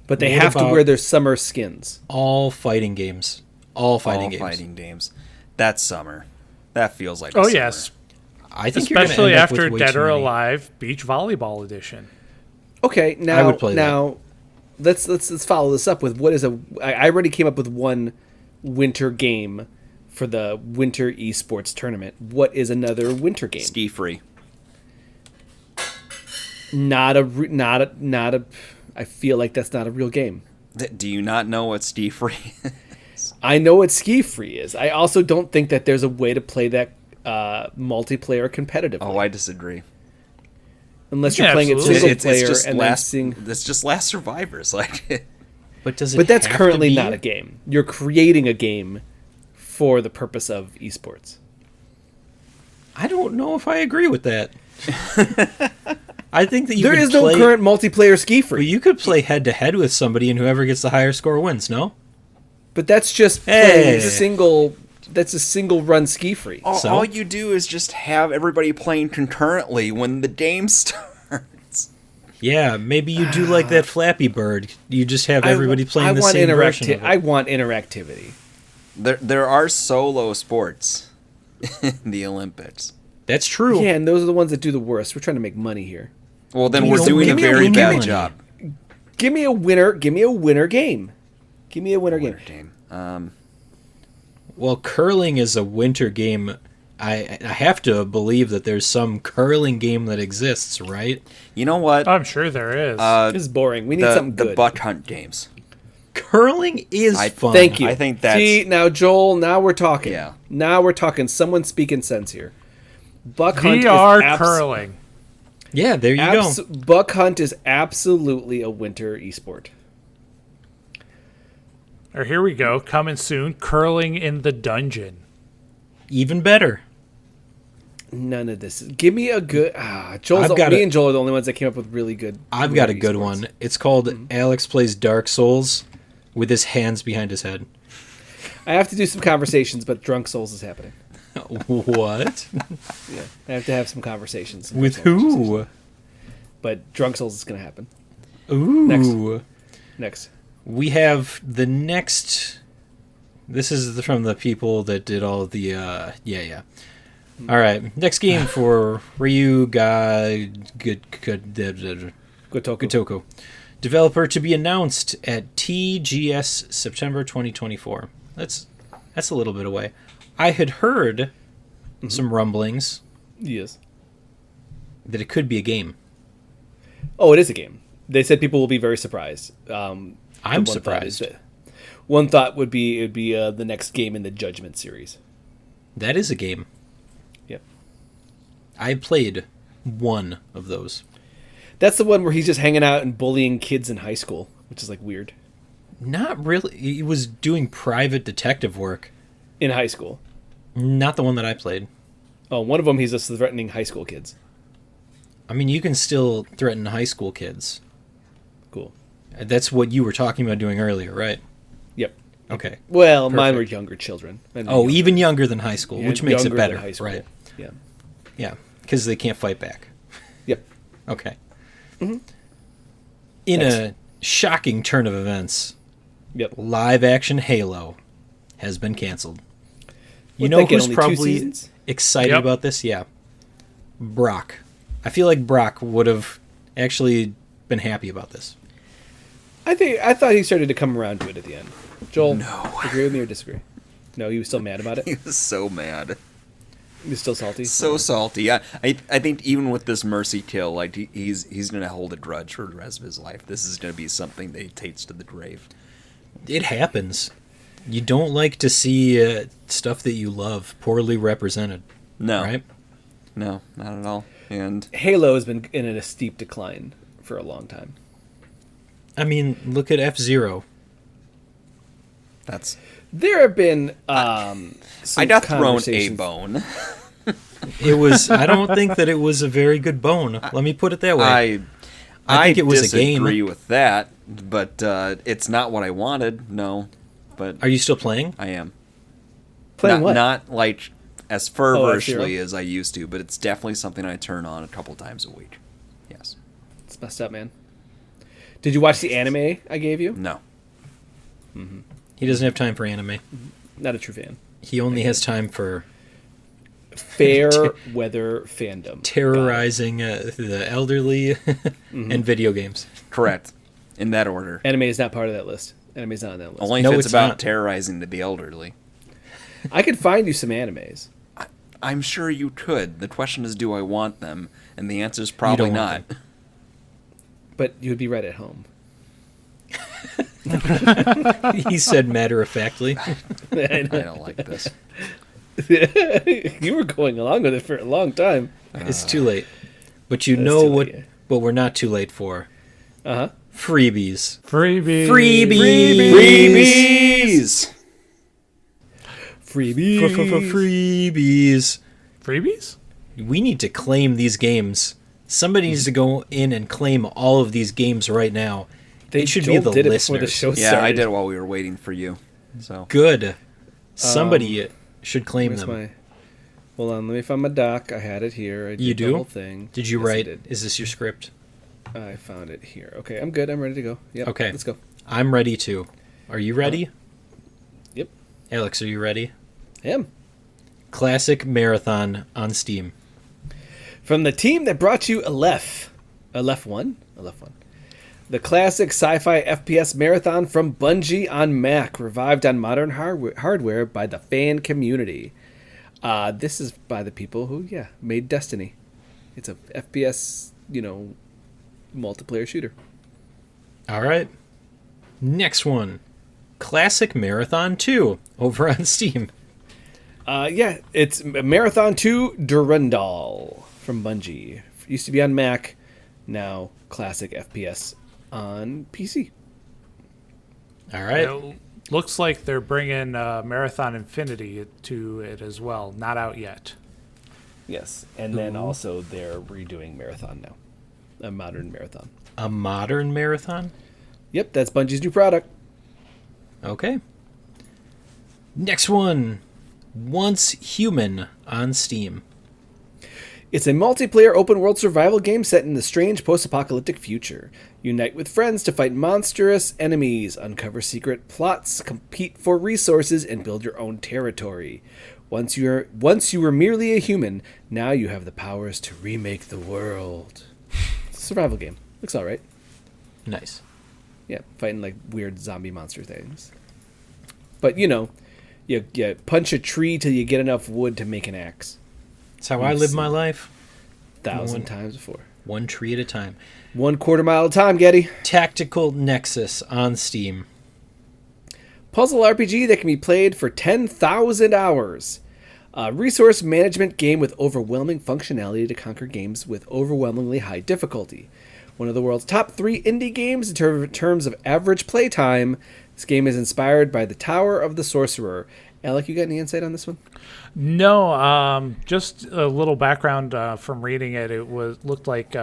But they What have to about- wear their summer skins. All fighting games. All fighting All games. fighting games. That's summer. That feels like. Oh, summer. yes. I think you're Especially gonna end up after with way Dead too or many. Alive Beach Volleyball Edition. Okay, now I would play that. now let's follow this up with what is I already came up with one winter game for the winter esports tournament. What is another winter game? Ski free. Not a I feel like that's not a real game. Do you not know what ski free is? I know what ski free is. I also don't think that there's a way to play that multiplayer competitively. Oh, I disagree. Unless you're Yeah, playing it absolutely. single player just and then last. seeing. It's just Last Survivors. Like, But does it? But that's have to currently be? not a game. You're creating a game for the purpose of esports. I don't know if I agree with that. I think that you There could is no play, current multiplayer ski Well, free. you could play head to head with somebody, and whoever gets the higher score wins. No. But that's just Hey. playing single. That's a single run ski free. So? all you do is just have everybody playing concurrently when the game starts. Yeah, maybe you do like that Flappy Bird. You just have everybody playing the same version of it. I want interactivity. There are solo sports in the Olympics. That's true. Yeah, and those are the ones that do the worst. We're trying to make money here. Well, then You we're don't doing a give me a very winner bad money. job. Give me a winner. Give me a winner game. Give me a winner game. Game. Well, curling is a winter game. I have to believe that there's some curling game that exists, right? You know what? I'm sure there is. This is boring. We need something the good. buck hunt games. Curling is fun. Thank you. I think that's- See, now Joel, now we're talking. Yeah. Now we're talking. Someone speaking sense here. Buck hunt VR is curling. Yeah, there you go. Buck hunt is absolutely a winter esport. Or here we go, coming soon, curling in the dungeon. Even better. None of this. Give me a good. Me and Joel are the only ones that came up with really good. I've got a good one. It's called Alex Plays Dark Souls with his hands behind his head. I have to do some conversations, but Drunk Souls is happening. What? Yeah, I have to have some conversations. With who? But Drunk Souls is going to happen. Ooh. Next. We have the next. This is from the people that did all the. All right. Next game for Ryu Gotoku. Developer to be announced at TGS September 2024. That's a little bit away. I had heard some rumblings. Yes. That it could be a game. Oh, it is a game. They said people will be very surprised. I'm surprised. One thought would be it'd be the next game in the Judgment series. That is a game. Yep. I played one of those. That's the one where he's just hanging out and bullying kids in high school, which is like weird. Not really. He was doing private detective work. In high school. Not the one that I played. Oh, one of them he's just threatening high school kids. I mean, you can still threaten high school kids. Cool. That's what you were talking about doing earlier, right? Yep. Okay. Well, mine were younger children. Even younger than high school, which makes it better, right? Yeah. Yeah, because they can't fight back. Yep. Okay. Mm-hmm. In a shocking turn of events, live action Halo has been canceled. You know who's probably excited about this? Yeah. Brock. I feel like Brock would have actually been happy about this. I thought he started to come around to it at the end. Joel, no. Agree with me or disagree? No, he was still mad about it? He was so mad. He was still salty? So salty. Yeah, I think even with this mercy kill, like he's going to hold a grudge for the rest of his life. This is going to be something that he takes to the grave. It happens. You don't like to see stuff that you love poorly represented. No. Right? No, not at all. And Halo has been in a steep decline for a long time. I mean, look at F-Zero. There have been some I got thrown a conversations. bone. It was. I don't think that it was a very good bone. Let me put it that way. I think it was a game. I disagree with that, but it's not what I wanted. No, but Are you still playing? I am. Playing what? Not like as fervorously F-Zero? as I used to, but it's definitely something I turn on a couple times a week. Yes. It's messed up, man. Did you watch the anime I gave you? No. Mm-hmm. He doesn't have time for anime. Not a true fan. He only has time for fair weather fandom. Terrorizing the elderly and video games. Correct. In that order. Anime is not part of that list. Anime is not on that list. Only if it's about terrorizing the elderly. I could find you some animes. I'm sure you could. The question is, do I want them? And the answer is probably not. But you would be right at home. He said matter-of-factly. I don't like this. You were going along with it for a long time. It's too late. But you know what we're not too late for. Uh-huh. Freebies. Freebies. Freebies. Freebies. Freebies. We need to claim these games. Somebody needs to go in and claim all of these games right now. They should be the listeners. The show started. I did while we were waiting for you. So good. Somebody should claim them. Hold on, let me find my doc. I had it here. I did you do? The whole thing. Did you write? Is this your script? I found it here. Okay, I'm good. I'm ready to go. Yep. Okay, let's go. I'm ready too. Are you ready? Yep. Alex, are you ready? I am. Classic Marathon on Steam. From the team that brought you Aleph 1? Aleph 1. The classic sci-fi FPS marathon from Bungie on Mac, revived on modern hardware by the fan community. This is by the people who, made Destiny. It's a FPS, multiplayer shooter. All right. Next one. Classic Marathon 2 over on Steam. It's Marathon 2 Durandal from Bungie. Used to be on Mac, now classic FPS on PC. All right. It looks like they're bringing Marathon Infinity to it as well. Not out yet. Yes, and then also they're redoing Marathon now, a modern Marathon. A modern marathon? Yep, that's Bungie's new product. Okay. Next one. Once Human on Steam. It's a multiplayer open-world survival game set in a strange post-apocalyptic future. Unite with friends to fight monstrous enemies, uncover secret plots, compete for resources, and build your own territory. Once you were merely a human, now you have the powers to remake the world. It's a survival game. Looks all right. Nice. Yeah, fighting like weird zombie monster things. But you punch a tree till you get enough wood to make an axe. That's how I live my life. 1,000 times before. One tree at a time. 1/4 mile at a time, Getty. Tactical Nexus on Steam. Puzzle RPG that can be played for 10,000 hours. A resource management game with overwhelming functionality to conquer games with overwhelmingly high difficulty. One of the world's top 3 indie games in terms of average playtime. This game is inspired by the Tower of the Sorcerer. Alec, you got any insight on this one? No, just a little background from reading it. It looked like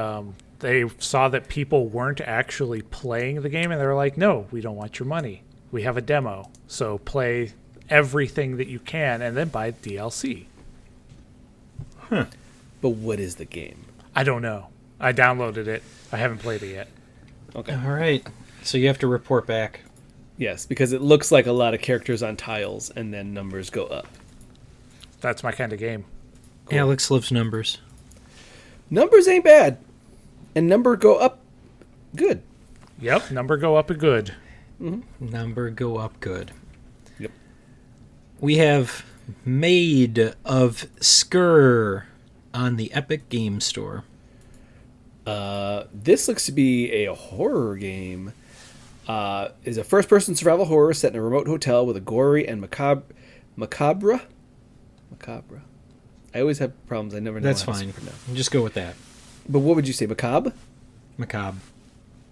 they saw that people weren't actually playing the game, and they were like, "No, we don't want your money. We have a demo, so play everything that you can, and then buy DLC." But what is the game? I don't know. I downloaded it. I haven't played it yet. Okay. All right. So you have to report back. Yes, because it looks like a lot of characters on tiles, and then numbers go up. That's my kind of game. Cool. Alex loves numbers. Numbers ain't bad. And number go up good. Yep, number go up a good. Mm-hmm. Number go up good. Yep. We have Made of Skur on the Epic Game Store. This looks to be a horror game. Is a first-person survival horror set in a remote hotel with a gory and macabre. I always have problems. I never know. That's how fine. to pronounce. Just go with that. But what would you say, macabre? Macabre.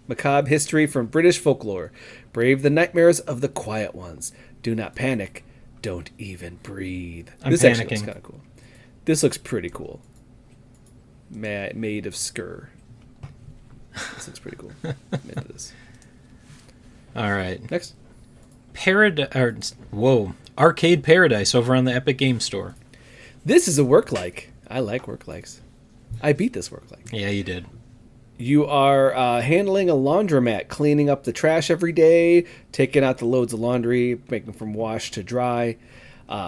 Macabre history from British folklore. Brave the nightmares of the quiet ones. Do not panic. Don't even breathe. This actually looks kind of cool. This looks pretty cool. Made of Skur. This looks pretty cool. I'm into this. All right. Next. Arcade Paradise over on the Epic Game Store. This is a work-like. I like work-likes. I beat this work-like. Yeah, you did. You are handling a laundromat, cleaning up the trash every day, taking out the loads of laundry, making from wash to dry,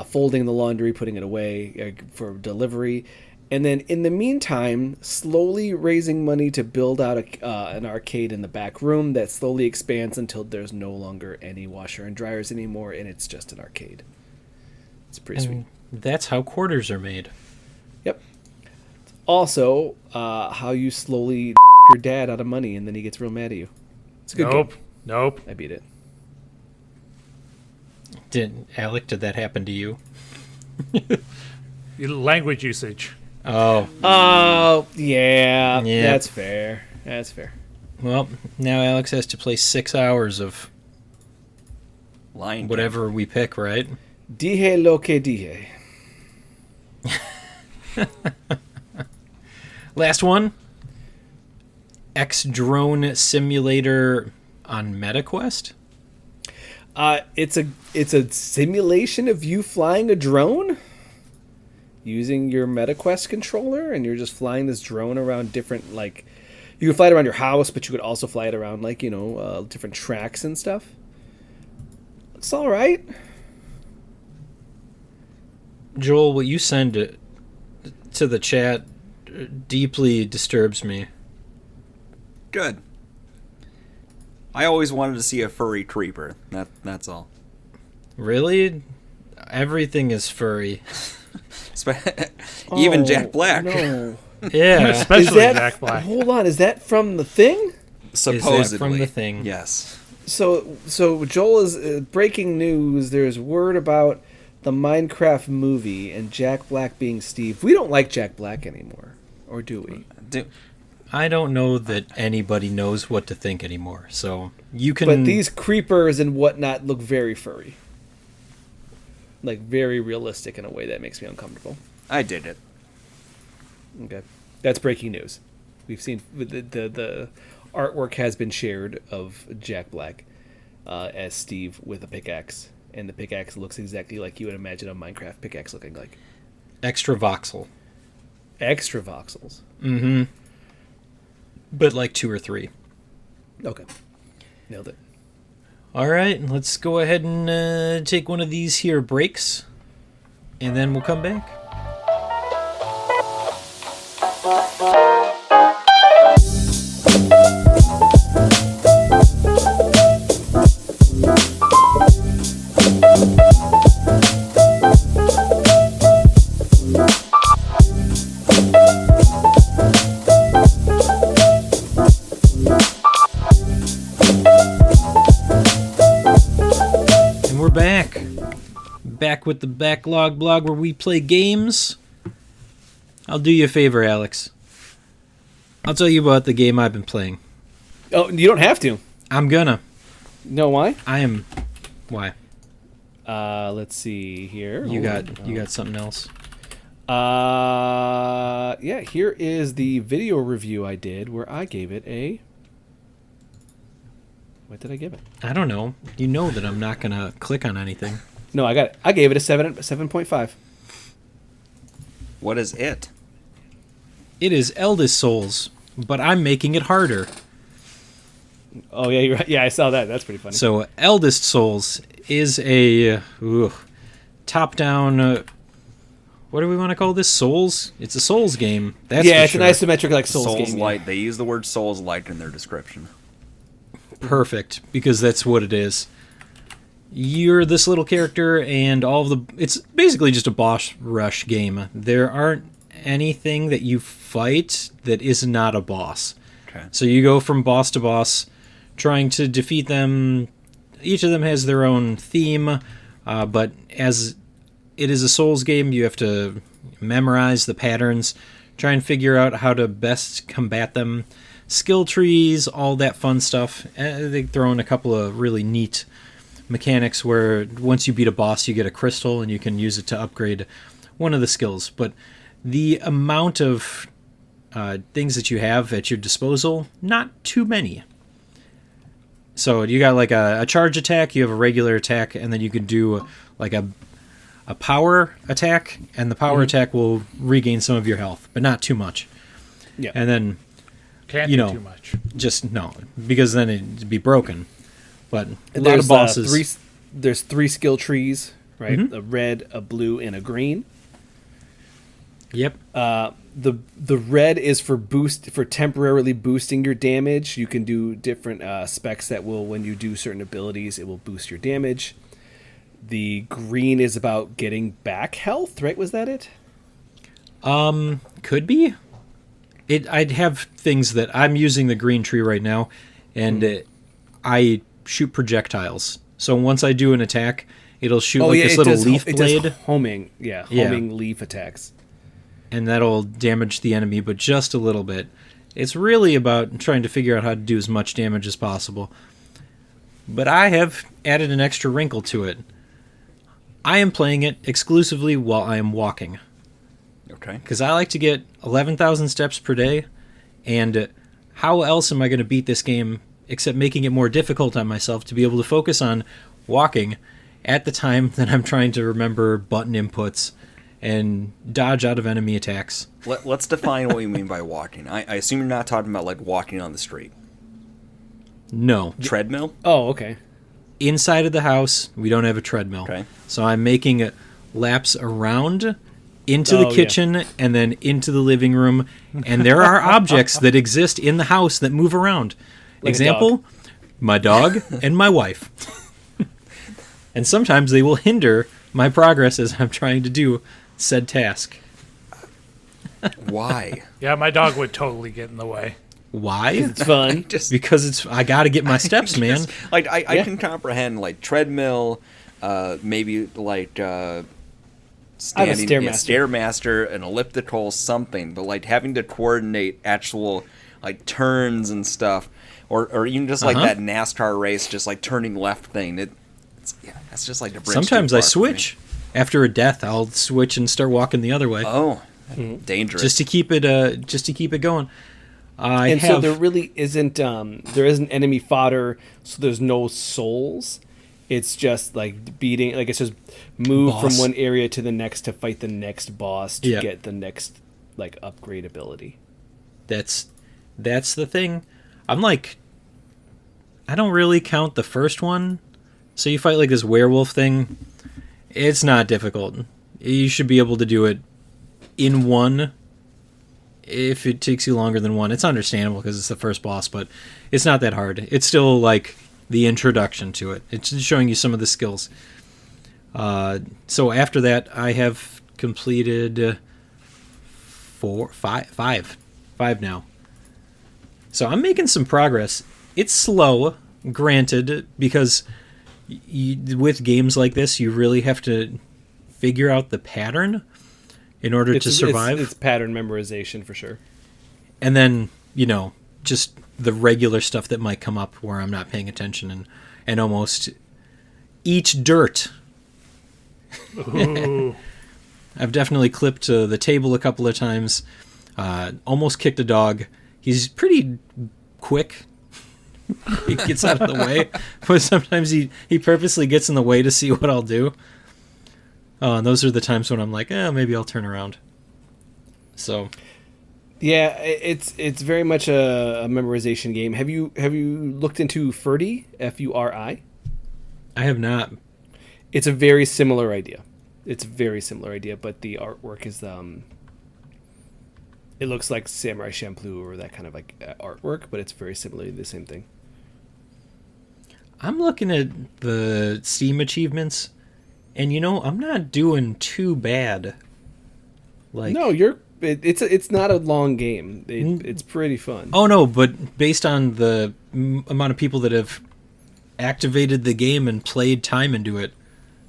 folding the laundry, putting it away for delivery. And then in the meantime, slowly raising money to build out an arcade in the back room that slowly expands until there's no longer any washer and dryers anymore, and it's just an arcade. It's pretty sweet. That's how quarters are made. Yep. Also, how you slowly your dad out of money, and then he gets real mad at you. It's a good game. Nope. I beat it. Did that happen to you? Language usage. Oh, yeah. That's fair. Well, now Alex has to play 6 hours of Lion whatever we pick, right? Dije lo que dije. Last one. X-Drone Simulator on MetaQuest. It's a simulation of you flying a drone using your MetaQuest controller, and you're just flying this drone around different, like, you can fly it around your house, but you could also fly it around, like, different tracks and stuff. Looks all right. Joel, what you send to the chat deeply disturbs me. Good. I always wanted to see a furry creeper. That's all. Really? Everything is furry. Even Jack Black. No. Yeah. Especially Jack Black. Hold on, is that from The Thing? Supposedly. Is that from The Thing? Yes. So Joel is breaking news. There's word about the Minecraft movie and Jack Black being Steve. We don't like Jack Black anymore, or do we? I don't know that anybody knows what to think anymore. So you can. But these creepers and whatnot look very furry, like very realistic in a way that makes me uncomfortable. I did it. Okay, that's breaking news. We've seen the artwork has been shared of Jack Black as Steve with a pickaxe, and the pickaxe looks exactly like you would imagine a Minecraft pickaxe looking like. Extra voxel. Extra voxels. Mm-hmm. But like 2 or 3. Okay, nailed it. All right, let's go ahead and take one of these here breaks, and then we'll come back. Back with the Backlog Blog, where we play games. I'll do you a favor, Alex. I'll tell you about the game I've been playing. Oh, you don't have to. I'm gonna. No, why? I am. Why? Let's see here. You got something else? Yeah, here is the video review I did where I gave it a... What did I give it? I don't know. You know that I'm not gonna click on anything. No, I got it. I gave it a 7.5. What is it? It is Eldest Souls, but I'm making it harder. Oh, yeah, you're right. Yeah, I saw that. That's pretty funny. So, Eldest Souls is a top-down... what do we want to call this? Souls? It's a Souls game. That's yeah, for it's sure. an isometric like Souls game. Light. They use the word Souls Light in their description. Perfect, because that's what it is. You're this little character, and all of the... It's basically just a boss rush game. There aren't anything that you fight that is not a boss. Okay. So you go from boss to boss, trying to defeat them. Each of them has their own theme, but as it is a Souls game, you have to memorize the patterns, try and figure out how to best combat them. Skill trees, all that fun stuff. They throw in a couple of really neat mechanics where once you beat a boss, you get a crystal and you can use it to upgrade one of the skills. But the amount of things that you have at your disposal, not too many. So you got like a charge attack, you have a regular attack, and then you can do like a power attack, and the power attack will regain some of your health, but not too much. Yeah. And then Can't you do know, too much. just no, because then it'd be broken. But a lot There's of bosses. There's 3 skill trees, right? A red, a blue, and a green. Yep. The red is for temporarily boosting your damage. You can do different specs that will, when you do certain abilities, it will boost your damage. The green is about getting back health, right? Was that it? Could be. I'd have things that I'm using the green tree right now, and I shoot projectiles. So once I do an attack, it'll shoot this little leaf blade. It does homing leaf attacks. And that'll damage the enemy, but just a little bit. It's really about trying to figure out how to do as much damage as possible. But I have added an extra wrinkle to it. I am playing it exclusively while I am walking. Okay. Because I like to get 11,000 steps per day, and how else am I going to beat this game except making it more difficult on myself to be able to focus on walking at the time that I'm trying to remember button inputs and dodge out of enemy attacks. Let's define what you mean by walking. I assume you're not talking about like walking on the street. No. Treadmill? Oh, okay. Inside of the house, we don't have a treadmill. Okay. So I'm making laps around into the kitchen and then into the living room. And there are objects that exist in the house that move around. Like Example, my dog and my wife. And sometimes they will hinder my progress as I'm trying to do said task. Why? Yeah, my dog would totally get in the way. Why? It's fun. Because I got to get my steps, man. I can comprehend like treadmill, maybe like standing Stairmaster, an elliptical, something, but like having to coordinate actual like turns and stuff, or even just like that NASCAR race, just like turning left thing. That's just like the bridge. Sometimes I switch. After a death, I'll switch and start walking the other way. Oh, Dangerous. just to keep it going. So there really isn't enemy fodder, so there's no souls. It's just like beating, like it's just move Boss. from one area to the next to fight the next boss to Yeah. get the next like upgrade ability. That's the thing. I'm like, I don't really count the first one. So you fight like this werewolf thing. It's not difficult. You should be able to do it in one. If it takes you longer than one, it's understandable because it's the first boss, but it's not that hard. It's still like the introduction to it. It's just showing you some of the skills. So after that, I have completed five now. So I'm making some progress. It's slow, granted, because with games like this, you really have to figure out the pattern in order to survive. It's pattern memorization for sure. And then, just the regular stuff that might come up where I'm not paying attention and almost eat dirt. Ooh. I've definitely clipped the table a couple of times. Almost kicked a dog. He's pretty quick. He gets out of the way. But sometimes he purposely gets in the way to see what I'll do. And those are the times when I'm like, maybe I'll turn around. So, yeah, it's very much a memorization game. Have you looked into Furi? Furi? I have not. It's a very similar idea. But the artwork is it looks like Samurai Champloo or that kind of like artwork, but it's very similarly the same thing. I'm looking at the Steam achievements, and I'm not doing too bad. Like, No, it's not a long game. It's pretty fun. oh no, but based on the amount of people that have activated the game and played time into it,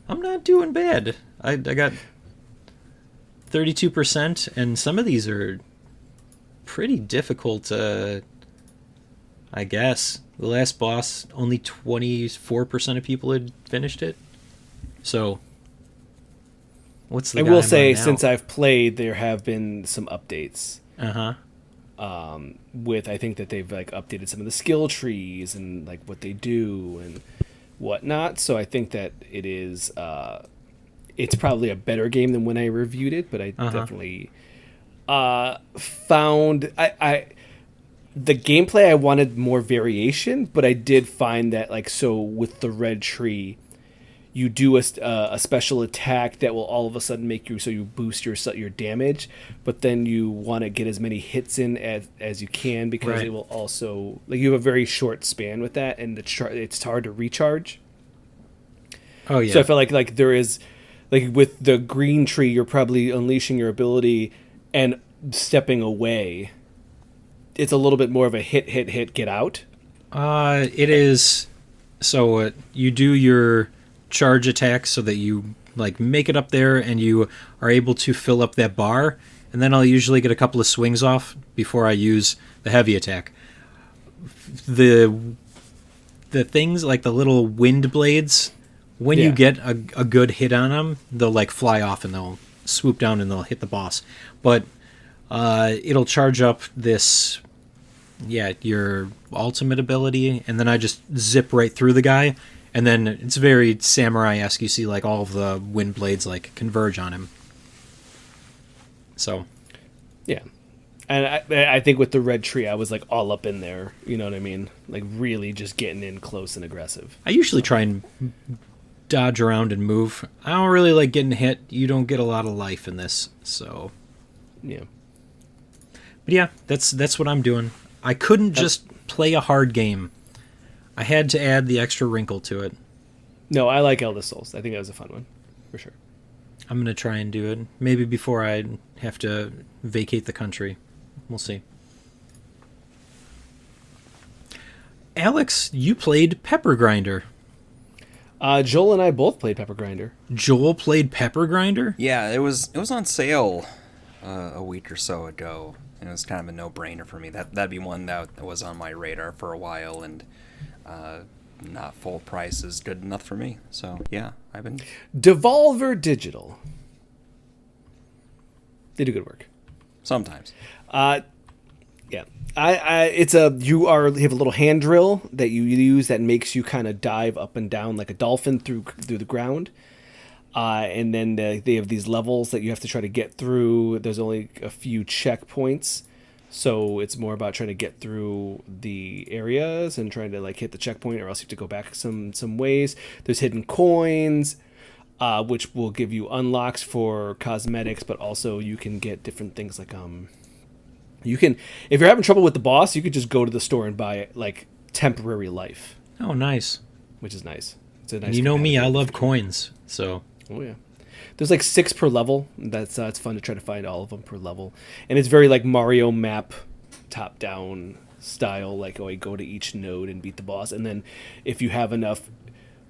I'm not doing bad. I got 32%, and some of these are pretty difficult. I guess the last boss, only 24% of people had finished it. So, what's the? I guy will I'm say, on now? since I've played, there have been some updates. With I think that they've like updated some of the skill trees and like what they do and whatnot. So I think that it is. It's probably a better game than when I reviewed it, but I definitely found the gameplay, I wanted more variation, but I did find that with the red tree, you do a special attack that will all of a sudden make you boost your damage, but then you want to get as many hits in as you can because Right. it will also you have a very short span with that, and it's hard to recharge. Oh yeah. So I felt like there is with the green tree, you're probably unleashing your ability and stepping away. It's a little bit more of a hit, get out. It is. So you do your charge attack so that you make it up there and you are able to fill up that bar, and then I'll usually get a couple of swings off before I use the heavy attack. The things like the little wind blades, when you get a good hit on them, they'll fly off and they'll swoop down and they'll hit the boss. But it'll charge up this, your ultimate ability, and then I just zip right through the guy, and then it's very samurai-esque. You see all of the wind blades converge on him. So, yeah. And I think with the red tree, I was all up in there. You know what I mean? Really just getting in close and aggressive. I usually try and dodge around and move. I don't really like getting hit. You don't get a lot of life in this, so Yeah. But yeah, that's what I'm doing. I couldn't just play a hard game. I had to add the extra wrinkle to it. No, I like Eldest Souls. I think that was a fun one, for sure. I'm going to try and do it. Maybe before I have to vacate the country. We'll see. Alex, you played Pepper Grinder. Joel and I both played Pepper Grinder. Joel played Pepper Grinder? Yeah, it was on sale a week or so ago, and it was kind of a no-brainer for me. That'd be one that was on my radar for a while, and not full price is good enough for me. So yeah, I've been Devolver Digital. They do good work. Sometimes. Yeah. You have a little hand drill that you use that makes you kind of dive up and down like a dolphin through the ground. And then they have these levels that you have to try to get through. There's only a few checkpoints. So it's more about trying to get through the areas and trying to like hit the checkpoint, or else you have to go back some ways. There's hidden coins, which will give you unlocks for cosmetics, but also you can get different things like you can, if you're having trouble with the boss, you could just go to the store and buy like temporary life. Oh, nice. Which is nice. It's a nice. You know me, I love coins, so. Oh yeah. There's like 6 per level. That's it's fun to try to find all of them per level, and it's very like Mario map, top down style. Like you go to each node and beat the boss, and then if you have enough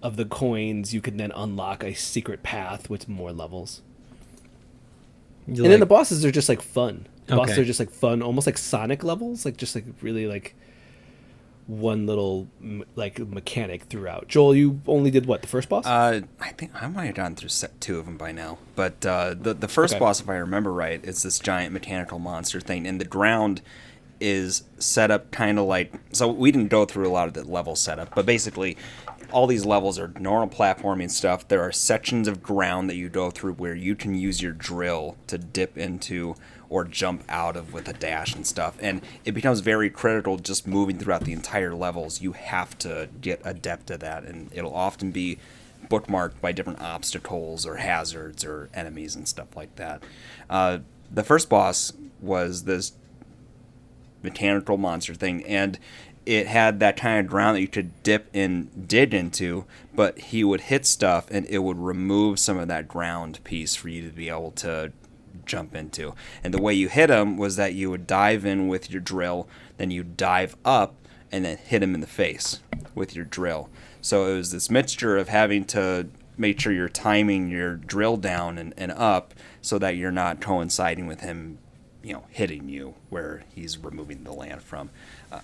of the coins, you can then unlock a secret path with more levels. Then the bosses are just like fun. The bosses are just like fun, almost like Sonic levels, like just like really like one little like mechanic throughout. Joel, you only did what, the first boss? I think I might have gone through 2 of them by now, but the first boss, if I remember right, is this giant mechanical monster thing, and the ground is set up kind of like, so we didn't go through a lot of the level setup, but basically all these levels are normal platforming stuff. There are sections of ground that you go through where you can use your drill to dip into or jump out of with a dash and stuff, and it becomes very critical just moving throughout the entire levels. You have to get adept at that, and it'll often be bookmarked by different obstacles or hazards or enemies and stuff like that. The first boss was this mechanical monster thing, and it had that kind of ground that you could dig into, but he would hit stuff and it would remove some of that ground piece for you to be able to jump into. And the way you hit him was that you would dive in with your drill, then you dive up and then hit him in the face with your drill. So it was this mixture of having to make sure you're timing your drill down and up so that you're not coinciding with him, hitting you where he's removing the land from.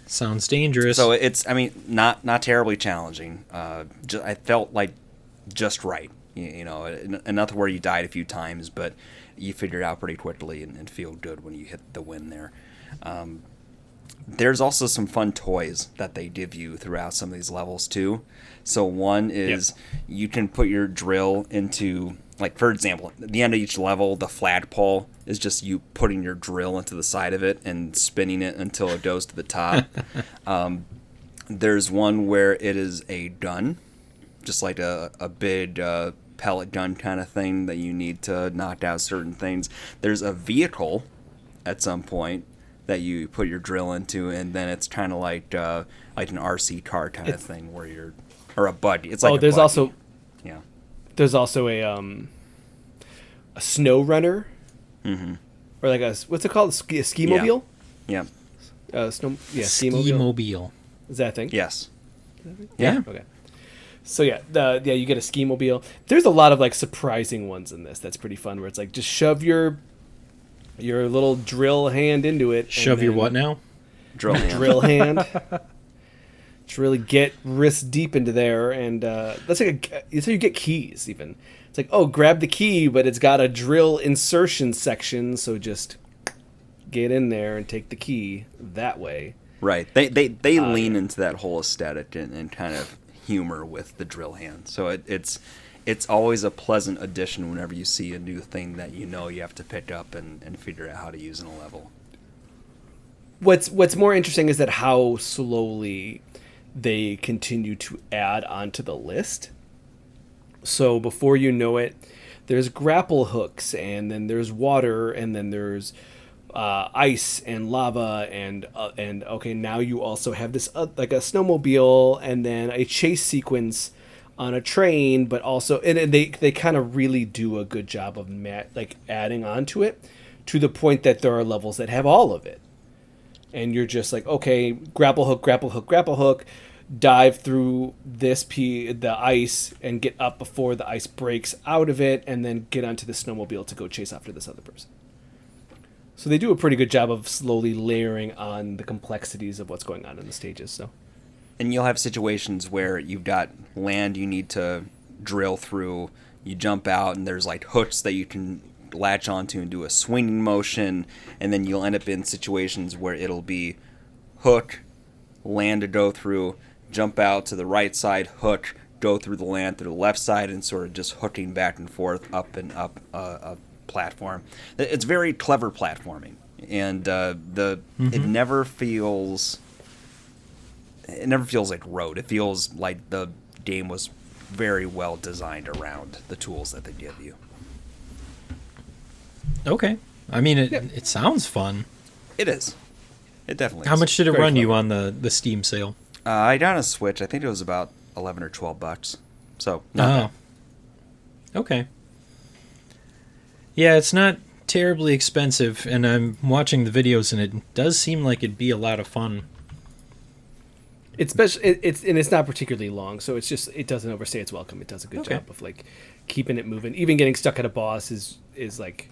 Sounds dangerous. So it's, not terribly challenging. I felt like just right. Enough where you died a few times, but you figure it out pretty quickly and feel good when you hit the win there. There's also some fun toys that they give you throughout some of these levels too. So one is you can put your drill into, like, for example, at the end of each level, the flagpole is just you putting your drill into the side of it and spinning it until it goes to the top. There's one where it is a gun, just like a big pellet gun kind of thing that you need to knock out certain things. There's a vehicle at some point that you put your drill into, and then it's kind of like an RC car kind of thing where you're, or a buggy. It's like there's buggy. There's also a snow runner, or like what's it called? A ski mobile. Yeah. Ski mobile. Is that a thing? Yes. Yeah. Okay. So you get a ski mobile. There's a lot of like surprising ones in this. That's pretty fun. Where it's like just shove your little drill hand into it. Shove your what now? Drill hand. Drill hand. Just really get wrist deep into there, and that's like so you get keys even. It's like, oh, grab the key, but it's got a drill insertion section, so just get in there and take the key that way. Right. They lean into that whole aesthetic and kind of humor with the drill hand. So it's always a pleasant addition whenever you see a new thing that you have to pick up and figure out how to use in a level. What's more interesting is that how slowly they continue to add onto the list. So before you know it, there's grapple hooks, and then there's water, and then there's ice and lava, and okay, now you also have this like a snowmobile, and then a chase sequence on a train, but also and they kind of really do a good job of adding onto it to the point that there are levels that have all of it, and you're just like, okay, grapple hook, dive through the ice and get up before the ice breaks out of it, and then get onto the snowmobile to go chase after this other person. So they do a pretty good job of slowly layering on the complexities of what's going on in the stages. So, and you'll have situations where you've got land you need to drill through. You jump out, and there's like hooks that you can latch onto and do a swinging motion, and then you'll end up in situations where it'll be hook, land to go through, jump out to the right side, hook, go through the land through the left side, and sort of just hooking back and forth up and up a platform. It's very clever platforming, and it never feels like rote. It feels like the game was very well designed around the tools that they give you. Okay. I mean, it sounds fun. It is. It definitely How is. much did it Very run clever. you on the Steam sale? I got a Switch. I think it was about $11 or $12. So, not bad. Okay. Yeah, it's not terribly expensive, and I'm watching the videos, and it does seem like it'd be a lot of fun. It's it's not particularly long, so it doesn't overstay its welcome. It does a good Okay. job of like keeping it moving. Even getting stuck at a boss is like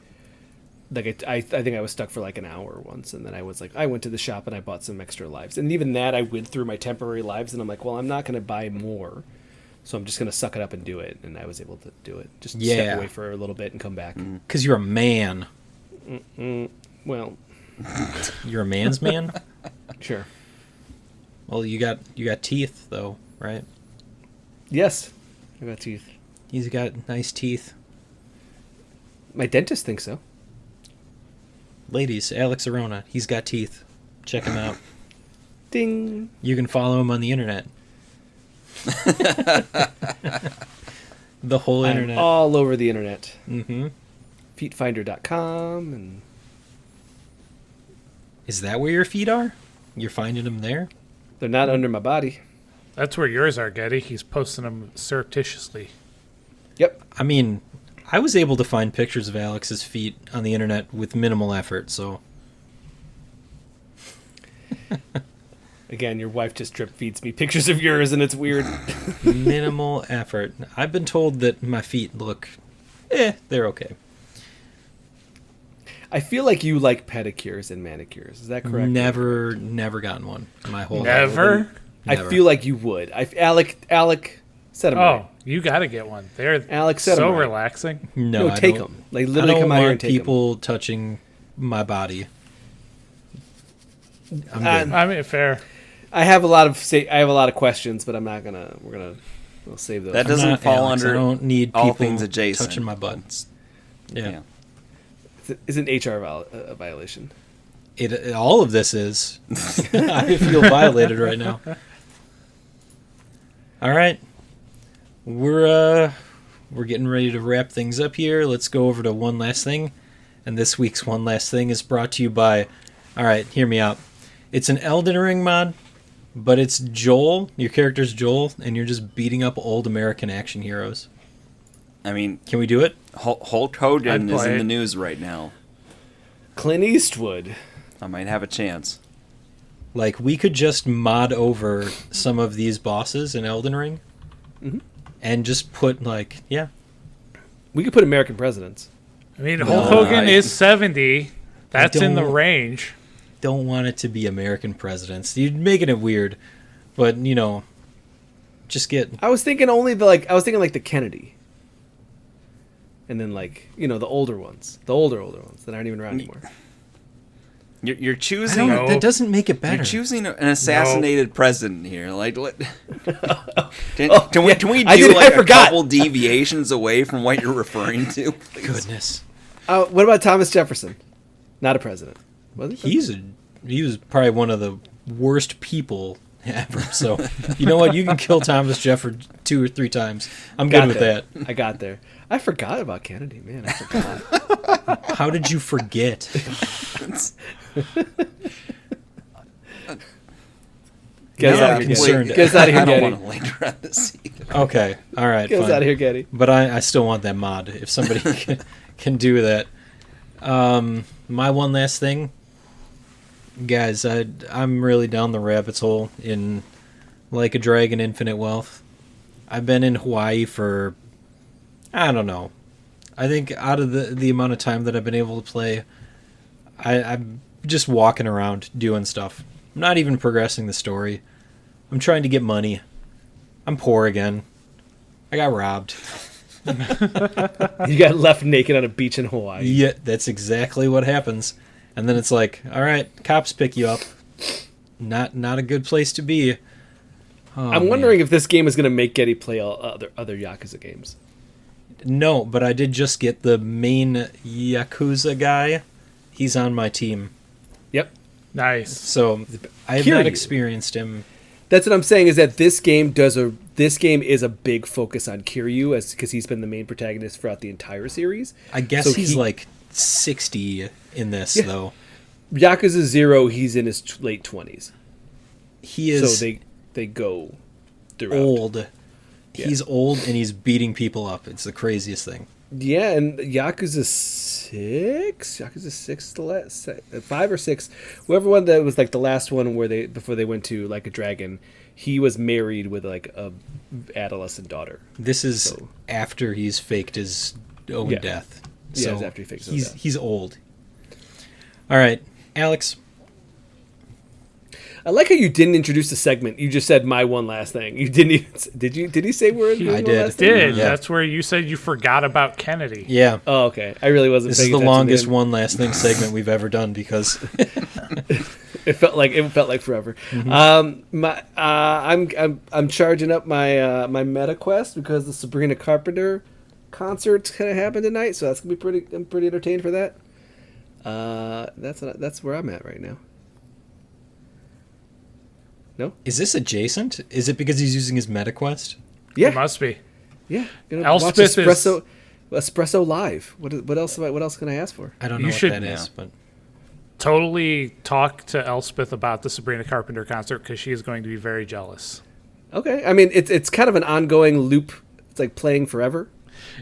I think I was stuck for like an hour once, and then I went to the shop and I bought some extra lives, and even that I went through my temporary lives, and I'm like, well, I'm not going to buy more, so I'm just going to suck it up and do it, and I was able to do it. Just step away for a little bit and come back. Because you're a man. Well, You're a man's man? sure. Well, you got teeth, though, right? Yes, I got teeth. He's got nice teeth. My dentist thinks so. Ladies, Alex Arona, he's got teeth. Check him out. Ding. You can follow him on the internet. The whole internet. I'm all over the internet. Mm-hmm. Feetfinder.com and Is that where your feet are? You're finding them there? they're not under my body. That's where yours are, Getty. He's posting them surreptitiously. Yep. I mean, I was able to find pictures of Alex's feet on the internet with minimal effort, so... Again, your wife just drip feeds me pictures of yours, and it's weird. Minimal effort. I've been told that my feet look... they're okay. I feel like you like pedicures and manicures. Is that correct? Never gotten one in my whole life. Never? I Never. feel like you would. Alec said them Oh, right. you got to get one. They're Alex said so 'em right. relaxing. No, No, I take don't- them. Like I literally don't come out here and want take them. people touching my body. I'm good. I mean, fair. I have a lot of questions, but I'm not gonna. We'll save those. That I'm doesn't not fall Alex. under I don't need all people things adjacent. touching my butt. It's- Yeah. It's an HR a violation. It all of this is. I feel violated right now. All right, we're getting ready to wrap things up here. Let's go over to one last thing, and this week's one last thing is brought to you by. All right, hear me out. It's an Elden Ring mod, but it's Joel. Your character's Joel, and you're just beating up old American action heroes. I mean, Can we do it? Hulk Hogan I'd is play in it. the news right now. Clint Eastwood. I might have a chance. Like, we could just mod over some of these bosses in Elden Ring, and just put We could put American presidents. I mean, Hulk Hogan I- is 70. That's in the don't- range. don't want it to be American presidents. You're making it weird, but just get. I was thinking like the Kennedy. And then the older ones, the older ones that aren't even around anymore. You're I choosing. don't, that doesn't make it better. You're choosing an assassinated president here. Like, can we I do like a forgot. couple deviations away from what you're referring to? Please? Goodness, What about Thomas Jefferson? Not a president. Was he? he was probably one of the worst people ever. So you know what? You can kill Thomas Jefferson 2 or 3 times. I'm good with that. I got there. I forgot about Kennedy, man. I forgot. How did you forget? Get us Yeah, out I'm of here, concerned. Getty. Get us out of here, I don't Getty. want to linger on this either. Okay, all right, Get us fine. out of here, Getty. But I still want that mod if somebody can do that. My one last thing, guys, I'm really down the rabbit's hole in Like a Dragon Infinite Wealth. I've been in Hawaii for, I don't know. I think out of the amount of time that I've been able to play, I'm just walking around doing stuff. I'm not even progressing the story. I'm trying to get money. I'm poor again. I got robbed. You got left naked on a beach in Hawaii. Yeah, that's exactly what happens. And then it's like, all right, cops pick you up. Not a good place to be. Oh, I'm wondering if this game is going to make Getty play all other Yakuza games. No, but I did just get the main Yakuza guy. He's on my team. Yep. Nice. So I have not experienced him. That's what I'm saying, is that this game is a big focus on Kiryu, because he's been the main protagonist throughout the entire series. I guess so he's like 60 in this, though. Yakuza 0, he's in his late 20s. He is. So they go throughout. Old. Yeah. He's old and he's beating people up. It's the craziest thing. Yeah, and Yakuza 6, the last 5 or 6, whoever one that was like the last one before they went to Like a Dragon, he was married with like a adolescent daughter. This is after he's faked his own death. So it's after he faked his own death. He's old. All right, Alex. I like how you didn't introduce the segment. You just said my one last thing. You didn't even, did he say we're doing one last thing? Did. Yeah. That's where you said you forgot about Kennedy. Yeah. Oh, okay. I really wasn't. This is the longest one last thing segment we've ever done because it felt like forever. Mm-hmm. I'm charging up my my Meta Quest because the Sabrina Carpenter concert's gonna happen tonight, so that's gonna be I'm pretty entertained for that. That's where I'm at right now. No? Is this adjacent? Is it because he's using his MetaQuest? Yeah, It must be. yeah. Gonna Elspeth watch Espresso Live. What else can I ask for? I don't know what that is, but Totally talk to Elspeth about the Sabrina Carpenter concert because she is going to be very jealous. Okay, I mean it's kind of an ongoing loop. It's like playing forever.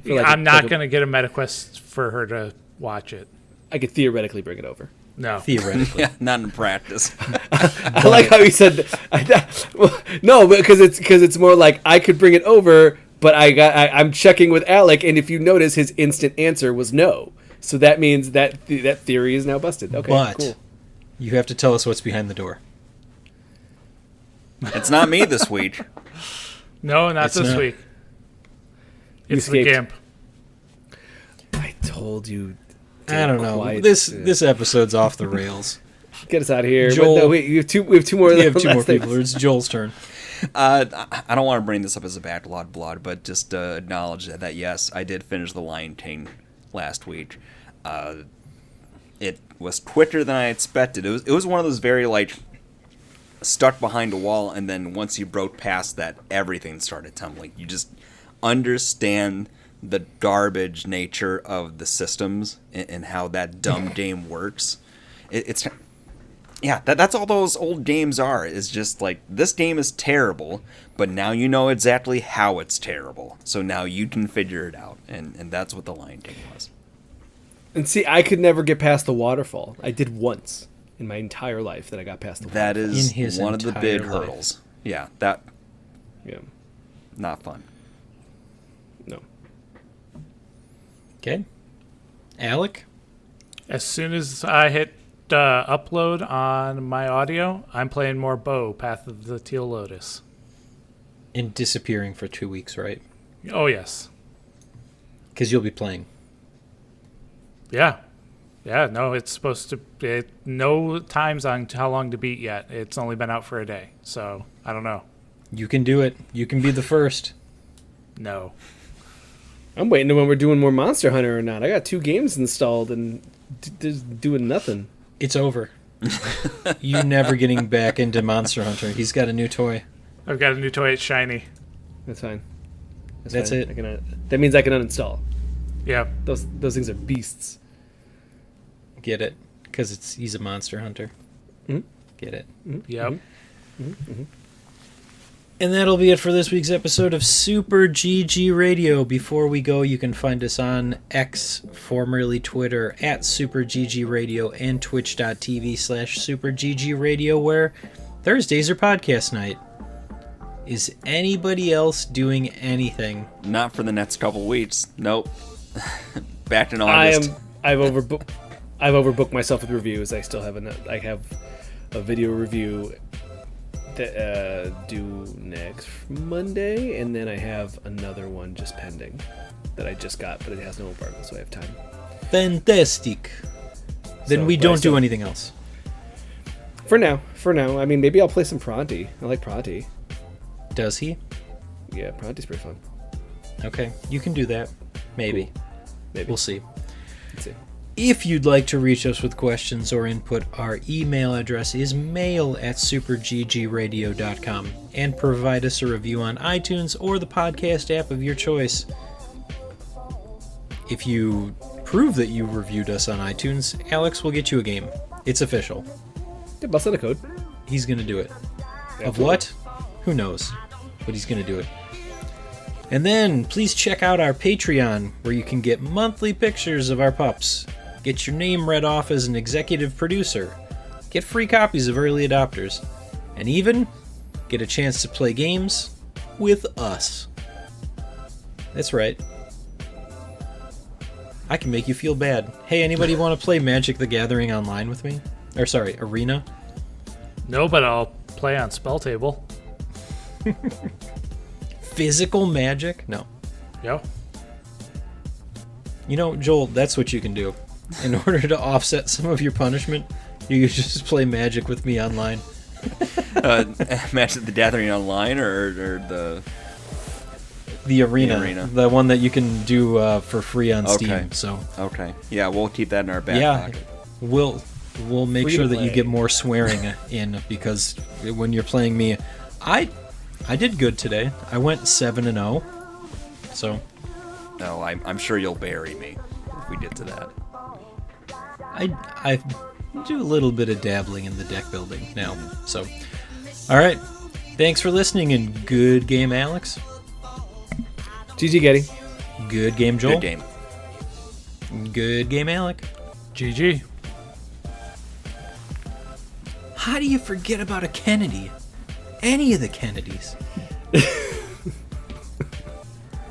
I'm not going to get a MetaQuest for her to watch it. I could theoretically bring it over. No. theoretically. Yeah, not in practice. I like how he said no, because it's more like I could bring it over, but I'm checking with Alec, and if you notice, his instant answer was no. So that means that theory is now busted. Okay, But cool. you have to tell us what's behind the door. It's not me this week. No, not It's this not. week. You It's the escaped. Gimp. I told you. I don't know. Quiet. This episode's off the rails. Get us out of here. Joel- But no, wait, we have two more. We have two more last things. people. It's Joel's turn. I don't want to bring this up as a Backlog Blog, but just acknowledge that yes, I did finish The Lion King last week. It was quicker than I expected. It was one of those very like stuck behind a wall, and then once you broke past that, everything started tumbling. You just understand the garbage nature of the systems and how that dumb game works. That's all those old games are. Is just like, this game is terrible, but now you know exactly how it's terrible. So now you can figure it out, and that's what The Lion King was. And see, I could never get past the waterfall. I did once in my entire life that I got past the waterfall. That is In his one of the big entire life. hurdles. Yeah, that Yeah. not fun. No. Okay. Alec? As soon as I hit upload on my audio, I'm playing more Bo, Path of the Teal Lotus. And disappearing for 2 weeks, right? Oh, yes. Because you'll be playing. Yeah. Yeah, no, it's supposed to... no times on how long to beat yet. It's only been out for a day, so I don't know. You can do it. You can be the first. No. I'm waiting to when we're doing more Monster Hunter or not. I got 2 games installed and just doing nothing. It's over. You're never getting back into Monster Hunter. He's got a new toy. I've got a new toy. It's shiny. That's fine. That's fine. it. That means I can uninstall. Yeah. Those things are beasts. Get it? Because he's a Monster Hunter. Mhm. Get it? Yep. And that'll be it for this week's episode of Super GG Radio. Before we go, you can find us on X, formerly Twitter, at Super GG Radio, and twitch.tv/Super GG Radio, where Thursdays are podcast night. Is anybody else doing anything? Not for the next couple weeks. Nope. Back in August. I've overbooked myself with reviews. I still have I have a video review that due next Monday, and then I have another one just pending. that I just got, but it has no embargo, so I have time. Fantastic. Then So, we but I don't do still- anything else. For now. I mean, maybe I'll play some Pronti. I like Pronti. Does he? Yeah, Pronti's pretty fun. Okay, you can do that. Maybe. Maybe. We'll see. Let's see. If you'd like to reach us with questions or input, our email address is mail@superggradio.com, and provide us a review on iTunes or the podcast app of your choice. If you prove that you reviewed us on iTunes, Alex will get you a game. It's official. Yeah, I'll send a code. He's going to do it. Of Absolutely. what? Who knows? But he's going to do it. And then, please check out our Patreon, where you can get monthly pictures of our pups, get your name read off as an executive producer, get free copies of Early Adopters, and even get a chance to play games with us. That's right. I can make you feel bad. Hey, anybody want to play Magic the Gathering online with me? Or sorry, Arena? No, but I'll play on Spell Table. Physical Magic? No. Yo. You know, Joel, that's what you can do. In order to offset some of your punishment, you can just play Magic with me online. Magic the Gathering online or The Arena. Arena. The one that you can do for free on Okay. Steam. So, Okay. Yeah, we'll keep that in our back yeah, pocket. we'll make Free sure to that you play. get more swearing in, because when you're playing me, I did good today. I went 7-0. So, No, I'm sure you'll bury me if we get to that. I do a little bit of dabbling in the deck building now. So, all right. Thanks for listening, and good game, Alex. GG Getty. Good game, Joel. Good game. Good game, Alec. GG. How do you forget about a Kennedy? Any of the Kennedys?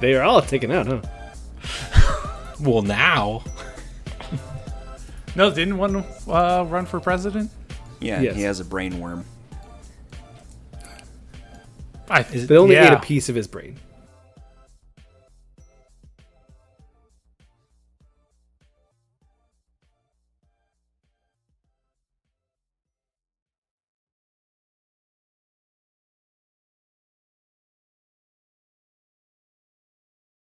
They are all taken out, huh? Well, now. No, didn't one run for president? Yeah, Yes. he has a brain worm. They only ate a piece of his brain.